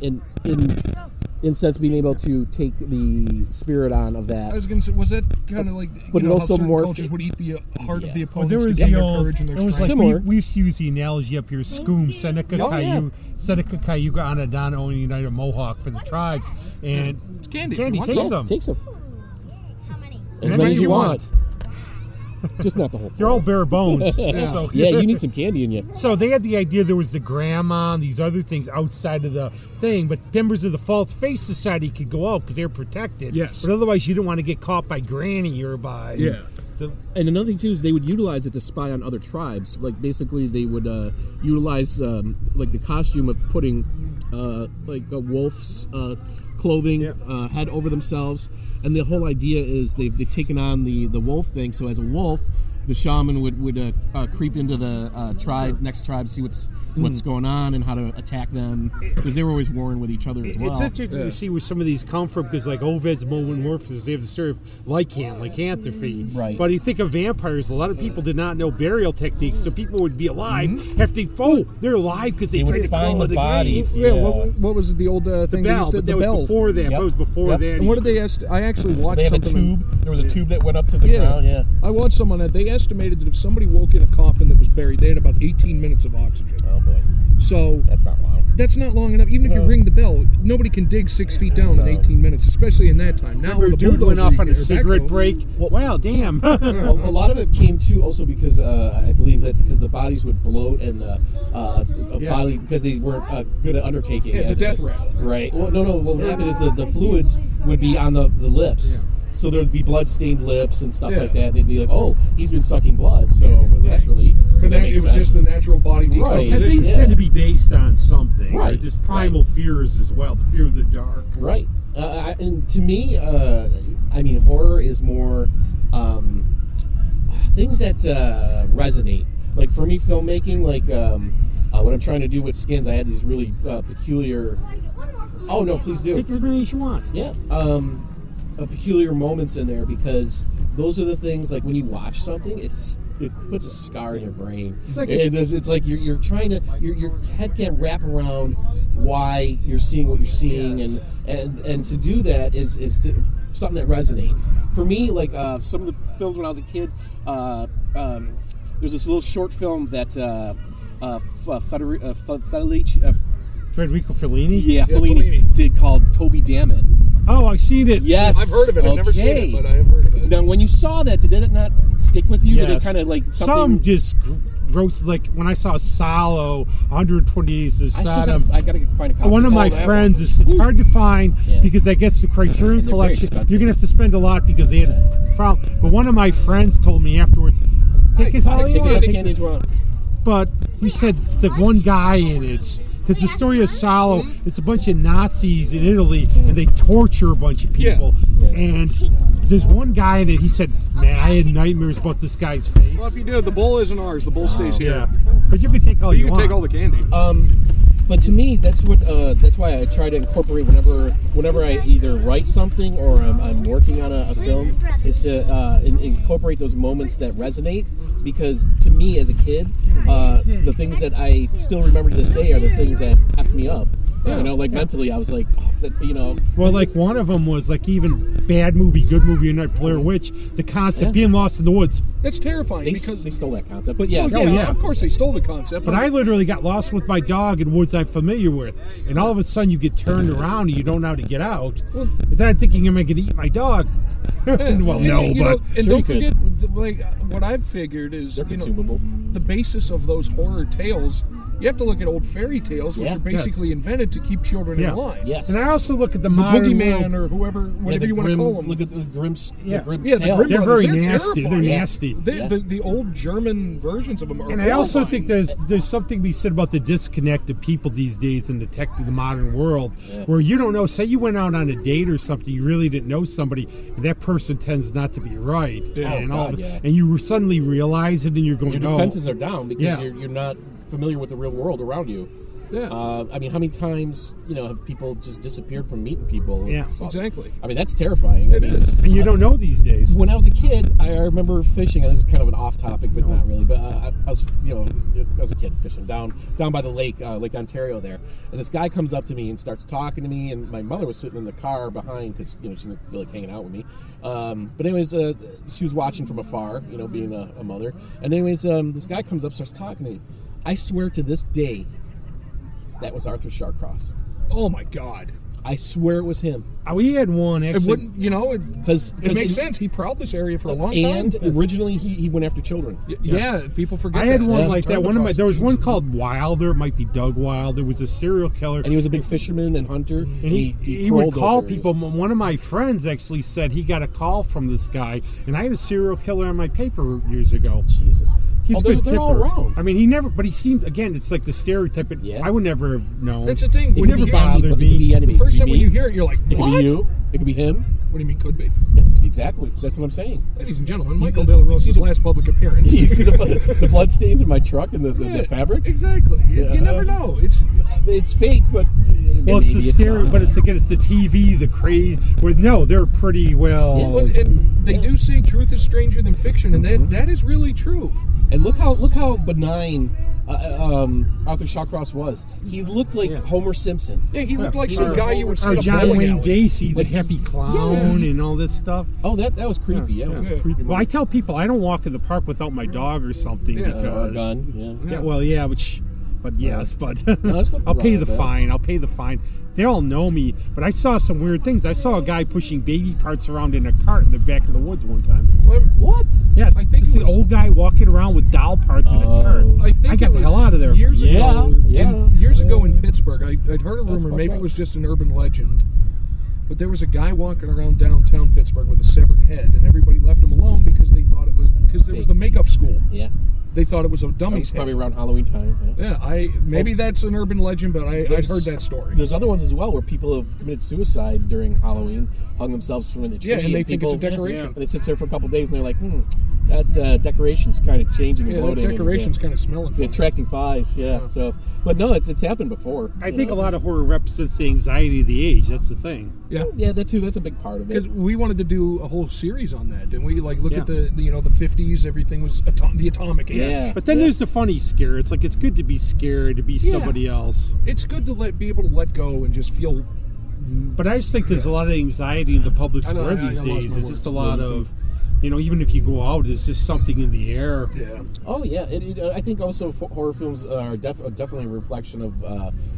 in sense being able to take the spirit on of that. I was going to say, was that kind of like? But it also more cultures would eat the heart of the opponents to get their courage and their strength. Similar. We used to use the analogy up here: Skoom, Seneca, Seneca, Cayuga, Anadana, and United Mohawk for the tribes, and it's candy. Take some. Take some. How many? As many as you want. Just not the whole. They're all bare bones. So, you need some candy in you. So they had the idea there was the grandma and these other things outside of the thing, but members of the False Face Society could go out because they were protected. Yes. But otherwise, you didn't want to get caught by Granny or by. Yeah. And another thing too is they would utilize it to spy on other tribes. Like basically, they would utilize like the costume of putting like a wolf's clothing head over themselves. And the whole idea is they've taken on the wolf thing. So as a wolf, the shaman would creep into the next tribe, see what's going on and how to attack them, because they were always warring with each other as well. It's interesting to see where some of these come from, because like Ovid's Metamorphosis, they have the story of lycanthropy. Right. But you think of vampires, a lot of people did not know burial techniques, so people would be alive they're alive because they tried to find crawl the bodies. Yeah. What was the old thing? The bell. The bell. Before that. That was before that. And what did they I actually watched they had something. A tube. There was a tube that went up to the ground. Yeah. I watched someone that they estimated that if somebody woke in a coffin that was buried, they had about 18 minutes of oxygen. Oh boy. So that's not long. That's not long enough. Even if you ring the bell, nobody can dig 6 feet down in 18 minutes, especially in that time. Now the dude went off on a cigarette break. Wow, damn. A lot of it came too also because I believe that because the bodies would bloat and body because they weren't good at undertaking. Yeah, the death rattle. Right. Well, no. What would happen is the fluids would be on the lips. Yeah. So there would be blood-stained lips and stuff like that. They'd be like, "Oh, he's been sucking blood." So naturally, it was just the natural body decomposition. And things tend to be based on something, right? Just primal fears as well, the fear of the dark, right? And to me, I mean, horror is more things that resonate. Like for me, filmmaking, like what I'm trying to do with Skins, I had these really peculiar. Oh no, please do. Take as many as you want. Yeah. Peculiar moments in there because those are the things like when you watch something, it puts a scar in your brain. It's like you're trying to your head can't wrap around why you're seeing what you're seeing, and to do that is something that resonates. For me, like some of the films when I was a kid, there's this little short film that Federico Fellini? Yeah, Fellini did called Toby Dammit. Oh, I've seen it. Yes. I've heard of it. I've never seen it, but I have heard of it. Now, when you saw that, did it not stick with you? Yes. Did it kind of like something... Some just wrote, like when I saw Salo, 120 Days of Sodom. I got to find a copy. One of my friends, it's hard to find because I guess the Criterion Collection, you're going to have to spend a lot because they had a problem. But one of my friends told me afterwards, Take his all you Take want. the candies you want. But he said the one guy in it, because the story of Salo, it's a bunch of Nazis in Italy, and they torture a bunch of people. Yeah. And there's one guy in it, he said, man, I had nightmares about this guy's face. Well, if you do, the bowl isn't ours. The bowl stays here. Yeah. But you can take all You you can want. take all the candy. But to me, that's why I try to incorporate whenever I either write something or I'm working on a film, is to incorporate those moments that resonate. Because to me, as a kid, the things that I still remember to this day are the things that effed me up. You know, like mentally, I was like, oh, that, you know. Well, like one of them was like even bad movie, good movie, and not Blair Witch. The concept being lost in the woods. That's terrifying Because they stole that concept. But Well, yeah, yeah, of course they stole the concept. But I literally got lost with my dog in woods I'm familiar with, and all of a sudden you get turned around and you don't know how to get out. But then I'm thinking, am I going to eat my dog? Well, no, you but know, and sure don't you could. forget, like what I've figured is they're you know, consumable. the basis of those horror tales. You have to look at old fairy tales, which Yeah. are basically invented to keep children in line. Yes. and I also look at the The modern boogeyman world. or whoever, whatever the you want to grim, call them. Look at the grim, Yeah. the grim Yeah, the tales. Grimm They're brothers, very they're nasty. terrifying. They're Yeah. nasty. The old German versions of them are And I also horrifying. think there's something to be said about the disconnect of people these days in the modern world, where you don't know. Say you went out on a date or something, you really didn't know somebody, and that person tends not to be right, and Oh, God, yeah. and you suddenly realize it, and you're going, Your no. defenses are down because Yeah. you're not familiar with the real world around you. Yeah. I mean, how many times have people just disappeared from meeting people? Yeah. Exactly. I mean, that's terrifying. It is. And you don't know these days. When I was a kid, I remember fishing. And this is kind of an off topic, but not really. But I was, I was a kid fishing down by the lake, Lake Ontario there. And this guy comes up to me and starts talking to me. And my mother was sitting in the car behind because she didn't feel like hanging out with me. But anyways, she was watching from afar, being a mother. And anyways, this guy comes up, starts talking to me. I swear to this day, that was Arthur Shawcross. Oh my God. I swear it was him. We had one It actually. wouldn't, Because it makes sense. He prowled this area for a long time. And originally, he went after children. Yeah, people forget. I had that. one Yeah. like that. There was one called Wilder. It might be Doug Wilder. Was a serial killer. And he was a big fisherman and hunter. And he would paroled those call areas. people. One of my friends actually said he got a call from this guy, and I had a serial killer on my paper years ago. Jesus. He's a they're good tipper. all around. I mean, but he seemed, again, it's like the stereotype, but Yeah. I would never have known. That's the thing. It When never you hear- bothered It could me. be anybody. The first It could time be when you me. hear it, you're like, It could what? be you. It could be him. What do you mean could be? Exactly. That's what I'm saying. Ladies and gentlemen, Michael Del Rossa's last public appearance. You see the blood stains in my truck and the fabric? Exactly. You never know. It's fake, but Well, it's maybe the stereo, not. but it's the TV, the craze. No, they're pretty well. Well, and they do say truth is stranger than fiction, and that is really true. And look how benign Arthur Shawcross was. He looked like Homer Simpson. Yeah, he looked like some guy you would see Or a John bowling Wayne alley. Gacy, the happy clown, and all this stuff. Oh, that was creepy. Yeah, Yeah. It was a creepy. Well, I tell people I don't walk in the park without my dog or something Yeah. because. Or a gun. Yeah. Yeah, well, yeah, but yes, but there's nothing I'll pay wrong the with that. fine. I'll pay the fine. They all know me, but I saw some weird things. I saw a guy pushing baby parts around in a cart in the back of the woods one time. What? Yes, I think just it an was- old guy walking around with doll parts in a cart. I think I got it the was hell out of there. Years ago, Yeah. years ago in Pittsburgh, I'd heard a That's rumor. fucked Maybe up. it was just an urban legend, but there was a guy walking around downtown Pittsburgh with a severed head, and everybody left him alone because they thought it was there was the makeup school. Yeah. They thought it was a dummy's head. Probably around Halloween time. Yeah. Yeah, maybe that's an urban legend, but I'd There's- heard that story. There's other ones as well where people have committed suicide during Halloween, hung themselves from a tree. Yeah, and they think it's a people- decoration. And it sits there for a couple of days, and they're like, that decoration's kind of changing and Yeah, that bloating. decoration's and, kind of smelling. it's funny. attracting flies. Yeah. So, but no, it's happened before. I think a lot of horror represents the anxiety of the age. That's the thing. Yeah. Yeah, that too. That's a big part of it. Because we wanted to do a whole series on that, and we look Yeah. at the 50s. Everything was the atomic age. Yeah. But then there's the funny scare. It's like it's good to be scared, to be somebody else. It's good to be able to let go and just feel. But I just think there's a lot of anxiety in the public I know, square I these lost days. my It's just a words. lot of, even if you go out, there's just something in the air. Yeah. Oh yeah, I think also horror films are definitely a reflection of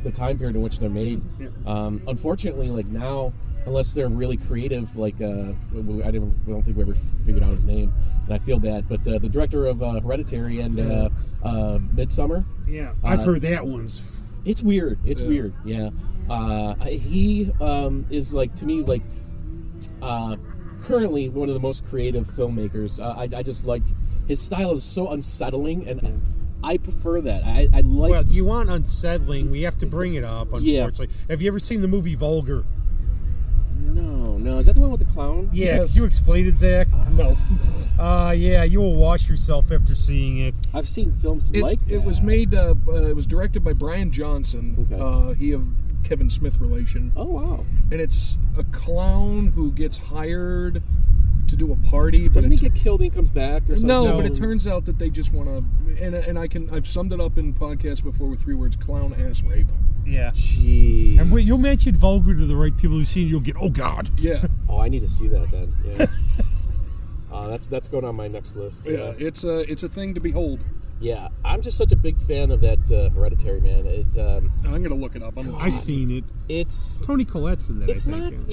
the time period in which they're made. Unfortunately, like now, unless they're really creative, like I don't think we ever figured out his name, and I feel bad. But the director of Hereditary and Midsommar, Yeah, I've heard that one's. it's weird. It's weird. Yeah, he is like to me currently one of the most creative filmmakers. I just like His style is so unsettling, and I prefer that. I like. Well, you want unsettling? We have to bring it up. Unfortunately, Have you ever seen the movie Vulgar? No. Is that the one with the clown? Yeah. Yes. Could you explain it, Zach? No. Yeah. You will wash yourself after seeing it. I've seen films like that. It was made. It was directed by Brian Johnson. Okay. He of Kevin Smith relation. Oh wow. And it's a clown who gets hired to do a party. Doesn't he get killed and he comes back or something? No, but it turns out that they just want to. And I've summed it up in podcasts before with 3 words: clown ass rape. Yeah. Jeez. And when you mention Vulgar to the right people who've seen it, you'll get, oh God. Yeah. Oh, I need to see that then. Yeah. That's going on my next list. Yeah, it's a thing to behold. Yeah, I'm just such a big fan of that Hereditary, man. It's I'm gonna look it up. I've seen it. It's Tony Collette's in that. It's I think. not.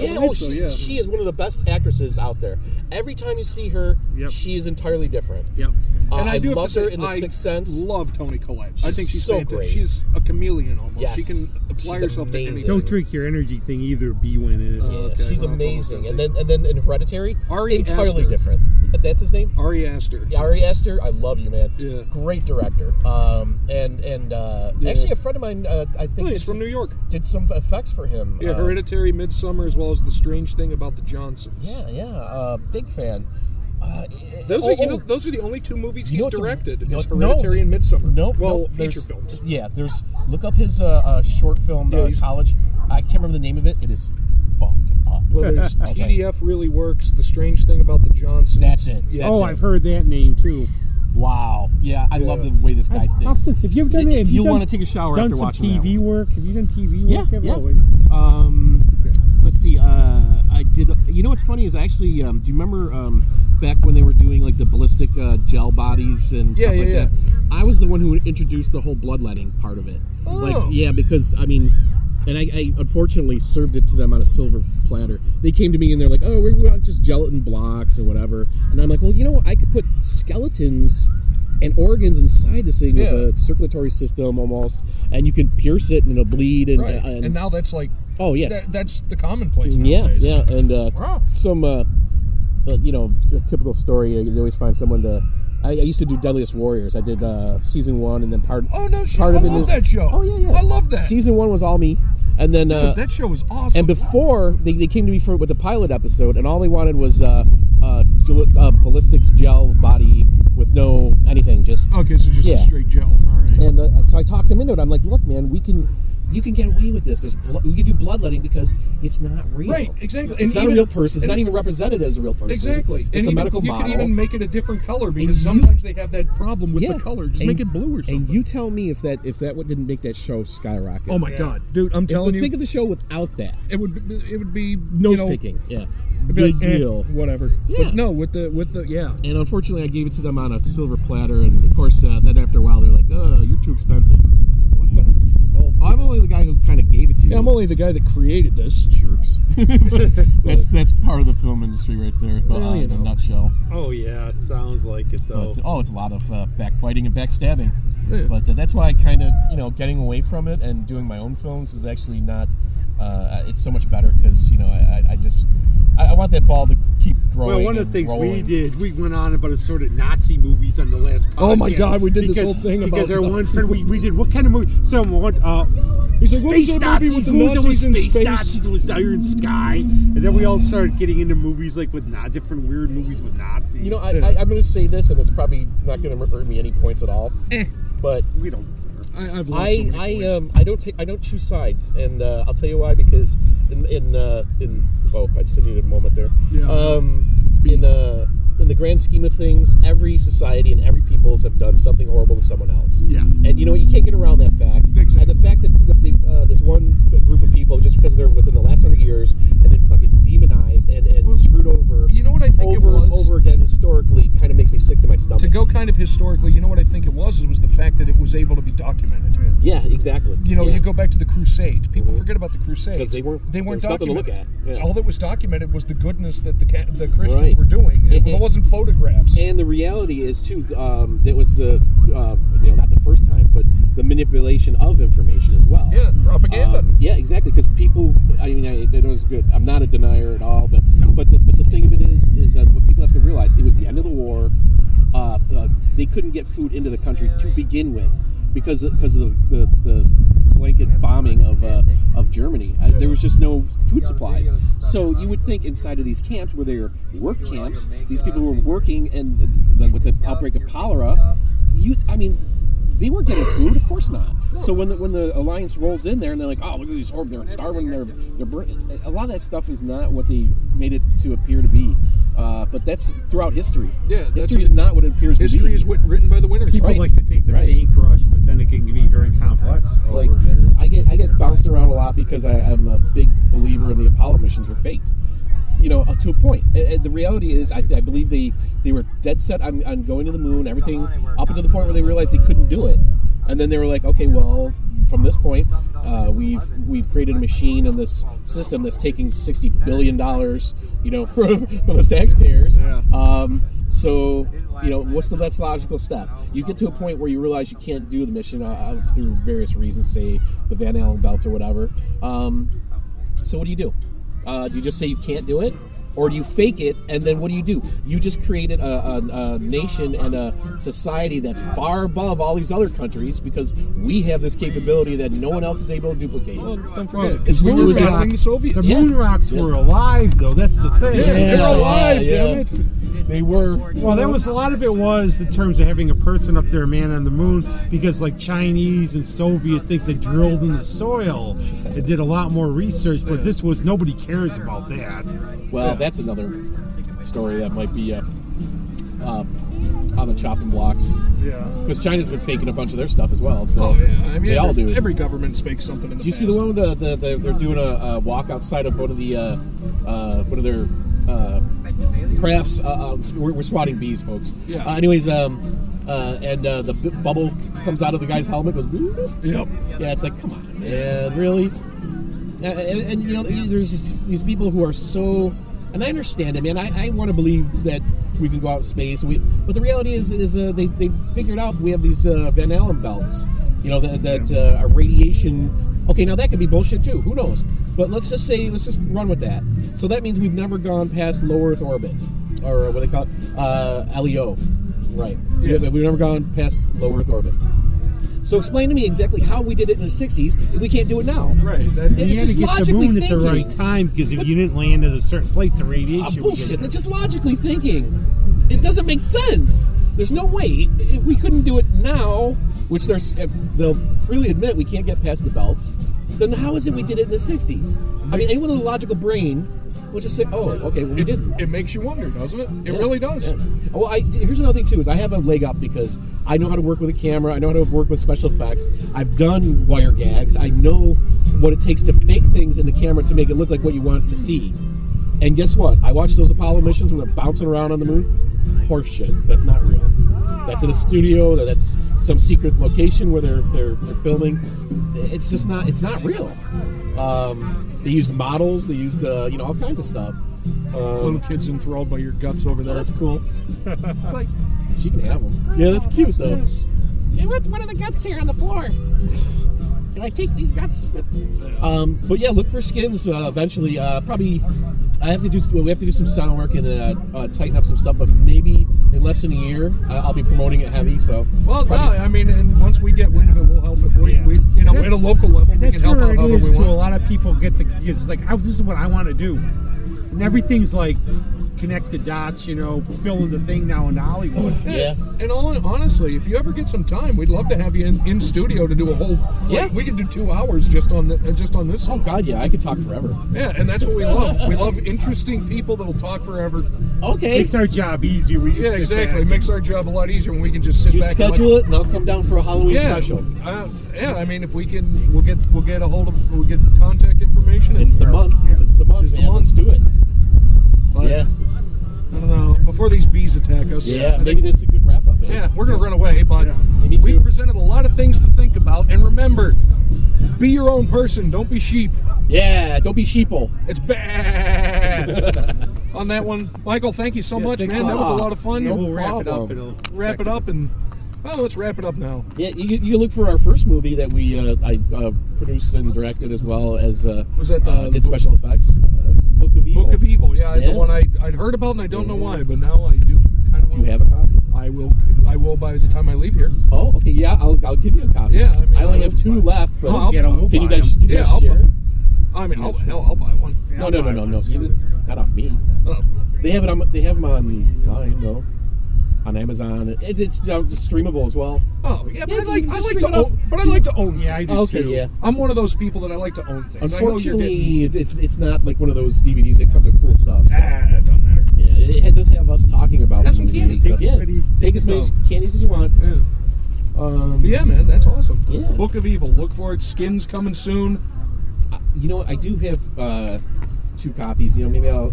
Yeah. She is one of the best actresses out there. Every time you see her, she is entirely different. Yep. And I do love her in The Sixth Sense. Love Tony Collette. I think she's so fantastic. great. She's a chameleon almost. Yes. She can apply herself amazing. to anything. Don't drink your energy thing either. B went in it. Yeah, she's amazing. And then in Hereditary, Ari entirely Aster. different. That's his name. Ari Aster. Ari Aster, I love you, man. Yeah. Great director. Actually, a friend of mine, I think he's from New York. Did some effects for him. Yeah, Hereditary, Midsummer, as well as The Strange Thing About the Johnsons. Yeah, big fan. Those are the only 2 movies he's directed. No, Hereditary and Midsummer. Well, feature films. Yeah, look up his short film, College. I can't remember the name of it. It is fucked up. Well, there's TDF Really Works, The Strange Thing About the Johnsons. That's it. Yeah, I've heard that name too. Wow. Yeah, I love the way this guy thinks. Have you ever done it? You'll want to take a shower after watching some TV work? Have you done TV work? Yeah. Let's see. I did. You know what's funny is actually. Do you remember back when they were doing like the ballistic gel bodies and stuff like that? I was the one who introduced the whole bloodletting part of it. Oh. Because I mean. And I unfortunately served it to them on a silver platter. They came to me and they're like, "Oh, we want just gelatin blocks or whatever." And I'm like, "Well, you know what? I could put skeletons and organs inside this thing with a circulatory system almost, and you can pierce it and it'll bleed." And and now that's like, oh yes, that's the commonplace nowadays. Yeah, and some a typical story. You always find someone to. I used to do Deadliest Warriors. I did season 1 and then part. Oh no! Part I love that show. Oh yeah. I love that. Season 1 was all me, and then dude, that show was awesome. And before they came to me with the pilot episode, and all they wanted was ballistics gel body with no anything. Just okay, so just a straight gel. All right. And so I talked him into it. I'm like, look, man, you can get away with this. We can do bloodletting because it's not real. Right, exactly. It's not a real person. It's not even represented as a real person. Exactly. It's a medical you model. You can even make it a different color because sometimes they have that problem with the color. Just make it blue or something. And you tell me if that didn't make that show skyrocket. Oh my God, dude! I'm telling you. Think of the show without that. It would be nose picking. Yeah. Big deal. Whatever. Yeah. But no, with the And unfortunately, I gave it to them on a silver platter, and of course, then after a while, they're like, "Oh, you're too expensive." Well, I'm only the guy who kind of gave it to you. Yeah, I'm only the guy that created this. Jerks. that's part of the film industry right there. In a nutshell. Oh yeah, it sounds like it though. But, it's a lot of backbiting and backstabbing. Yeah. But that's why I kind of getting away from it and doing my own films is actually not. It's so much better because I want that ball to keep growing. Well, one of the things we went on about a sort of Nazi movies on the last podcast. Oh my God, we did this whole thing because about our one friend we did what kind of movie? He's like, what was Space that movie Nazis, with the Nazis in space? Nazis, it was Iron Sky, and then we all started getting into movies like with different weird movies with Nazis. You know, I'm going to say this, and it's probably not going to earn me any points at all. But we don't. I've lost so many points. I don't choose sides, and I'll tell you why. Because I just needed a moment there. Yeah. In the grand scheme of things, every society and every peoples have done something horrible to someone else. Yeah. And you can't get around that fact. Exactly. And the fact that this one group of people, just because they're within the last 100 years, have been fucking demonized and screwed over. You know what I think over again historically kind of makes me sick to my stomach. To go kind of historically, you know what I think it was? It was the fact that it was able to be documented. Yeah, exactly. You go back to the Crusades. People forget about the Crusades because they weren't documented. Nothing to look at. Yeah. All that was documented was the goodness that the Christians were doing. It wasn't photographs. And the reality is too, that was not the first time, but the manipulation of information as well. Yeah, propaganda. Yeah, exactly. Because people, it was good. I'm not a denier at all, but the thing of it is that what people have to realize it was the end of the war. They couldn't get food into the country to begin with because of the blanket bombing of Germany. There was just no food supplies. So you would think inside of these camps, where they were work camps, these people were working, and with the outbreak of cholera, they weren't getting food. Of course not. So when the Alliance rolls in there and they're like, oh, look at these horrible, they're starving, they're burning. A lot of that stuff is not what they made it to appear to be. But that's throughout history. Yeah, history is not what it appears to be. History is written by the winners. People like to take the paintbrush, but then it can be very complex. Like I get bounced around a lot because I'm a big believer in the Apollo missions were faked. To a point. The reality is, I believe they were dead set on going to the moon, everything up until the point where they realized they couldn't do it, and then they were like, okay, well, from this point, we've created a machine in this system that's taking $60 billion, from the taxpayers. Yeah. So, what's the next logical step? You get to a point where you realize you can't do the mission through various reasons, say the Van Allen belts or whatever. So what do you do? Do you just say you can't do it? Or do you fake it, and then what do? You just created a nation and a society that's far above all these other countries because we have this capability that no one else is able to duplicate. Well, don't forget, we were battling the Soviets. The moon rocks were alive, though. That's the thing. They're alive, damn it. They were. Well, that was a lot of it was in terms of having a person up there, man, on the moon, because like Chinese and Soviet things that drilled in the soil, it did a lot more research, but this was, nobody cares about that. Well, that's another story that might be on the chopping blocks. Yeah. Because China's been faking a bunch of their stuff as well. So they all do. Every government's faked something in the past. Do you see the one with they're doing a walk outside of one of their crafts? We're swatting bees, folks. Yeah. Anyways, the bubble comes out of the guy's helmet. Goes. Yep. Yeah, it's like, come on, man, really? And there's these people who are so, and I understand it, man. I want to believe that we can go out in space, but the reality is they figured out we have these Van Allen belts, that are radiation. Okay, now that could be bullshit too. Who knows? But let's just run with that. So that means we've never gone past low Earth orbit, or what they call it, LEO, right? Yeah. We've never gone past low Earth orbit. So explain to me exactly how we did it in the 60s if we can't do it now. Right. You had to get the moon at the right time, because if you didn't land at a certain place, the radiation bullshit. That's just logically thinking. It doesn't make sense. There's no way. If we couldn't do it now, which they'll freely admit we can't get past the belts, then how is it we did it in the 60s? I mean, anyone with a logical brain will just say, oh, okay, well, we didn't. It makes you wonder, doesn't it? It really does. Yeah. Well, here's another thing, too, is I have a leg up because I know how to work with a camera. I know how to work with special effects. I've done wire gags. I know what it takes to fake things in the camera to make it look like what you want to see. And guess what? I watched those Apollo missions when they're bouncing around on the moon. Horse shit. That's not real. That's in a studio. That's some secret location where they're filming. It's just not. It's not real. They used models. They used all kinds of stuff. Little kids enthralled by your guts over there. That's cool. It's like she can have them. Yeah, that's cute though. Yes. Hey, what are the guts here on the floor? Can I take these guts? But yeah, look for skins eventually. Probably we have to do some sound work and tighten up some stuff. But maybe in less than a year, I'll be promoting it heavy. So and once we get wind of it, we'll help it. We at a local level, we can help out however we want. A lot of people get it's like, this is what I want to do, and everything's like connect the dots, fulfilling the thing now in Hollywood. Yeah. And honestly, if you ever get some time, we'd love to have you in studio to do a whole. Yeah. We could do 2 hours just on this. Oh God, yeah, I could talk forever. Yeah, and that's what we love. We love interesting people that'll talk forever. Okay. Makes our job easier. Exactly. It makes our job a lot easier when we can just sit back. You schedule it, and I'll come down for a Halloween special. I mean, if we can, we'll get contact information. It's the month. It's the month, man. Let's do it. But, yeah. I don't know. Before these bees attack us. Yeah, maybe that's a good wrap-up. Man. Yeah, we're going to run away, but we presented a lot of things to think about. And remember, be your own person. Don't be sheep. Yeah, don't be sheeple. It's bad. On that one, Michael, thank you so much, man. That was a lot of fun. We'll wrap it up. Wrap it up, and let's wrap it up now. Yeah, you look for our first movie that I produced and directed as well as was that did special effects. Book of Evil. Book of Evil, yeah, Yeah. the one I'd heard about and I don't know why, but now I do kind of. Do you have a copy? I will by the time I leave here. Oh, okay, yeah, I'll give you a copy. Yeah, I mean, I only have 2 left, but I'll can you guys I'll share? I mean, I'll buy one. No. Not off me. Oh. They have them online though, on Amazon. It's just streamable as well. Oh yeah, but Yeah, I like just to stream it own. But I like to own. Yeah, I just Okay, do. yeah. I'm one of those people that I like to own things. Unfortunately, it's not like one of those DVDs that comes with cool stuff. It doesn't matter. Yeah, it does have us talking about Have some movies candy. and stuff. Take as many- Take as many candies as you want. Yeah. But yeah, man, that's awesome. Yeah. Book of Evil. Look for it. Skins coming soon. You know what? I do have 2 copies. You know, maybe I'll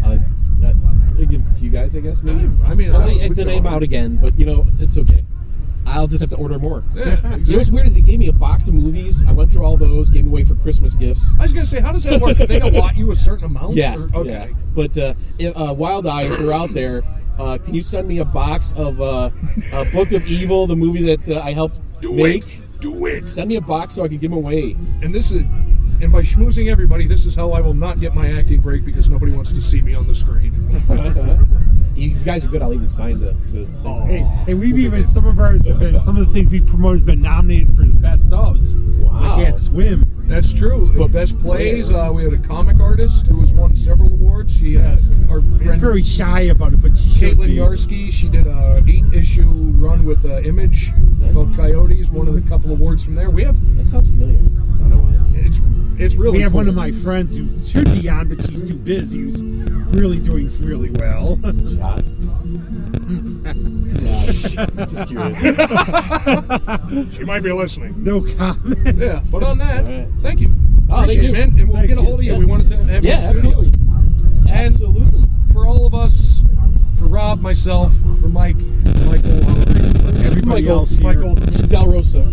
give it to you guys. I guess maybe. I mean, then I'm out again, but you know, it's okay. I'll just have to order more. Yeah, You know what's exactly. weird is he gave me a box of movies. I went through all those, gave them away for Christmas gifts. I was gonna say, how does that work? Do they allot you a certain amount? Yeah. Or, okay. Yeah. But Wild Eye, if you're out there, can you send me a box of Book of Evil, the movie that I helped make? Do it. Send me a box so I can give them away. And by schmoozing everybody, this is how I will not get my acting break because nobody wants to see me on the screen. If you guys are good, I'll even sign the Hey, we've even some of the things we promoted has been nominated for the best ofs. Wow. I can't swim. That's true. But best plays, we had a comic artist who has won several awards. She, our She's friend very shy about it, but she should Caitlin be. Yarsky, she did a 8-issue run with Image called Coyotes. Won a couple awards from there. We have That sounds familiar. I don't know why. it's really. We have cool. one of my friends who should be on, but she's too busy. Who's really doing really well. Shot. Just curious. She might be listening. No comment. Yeah, but on that, All right. thank you. Oh, thank Appreciate you. it, man. And we'll Thank get a you. hold of you. Yeah. We wanted to have you Yeah, in the studio. absolutely. Absolutely. For all of us, for Rob, myself, for Mike, Michael, Everybody else here. Michael Del Rossa.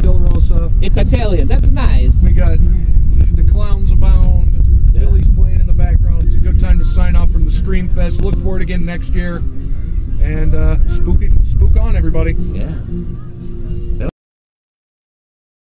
Del Rossa. It's Italian. That's nice. We got the clowns abound. Yeah. Billy's playing in the background. It's a good time to sign off from the Scream Fest. Look for it again next year. And spook on, everybody. Yeah.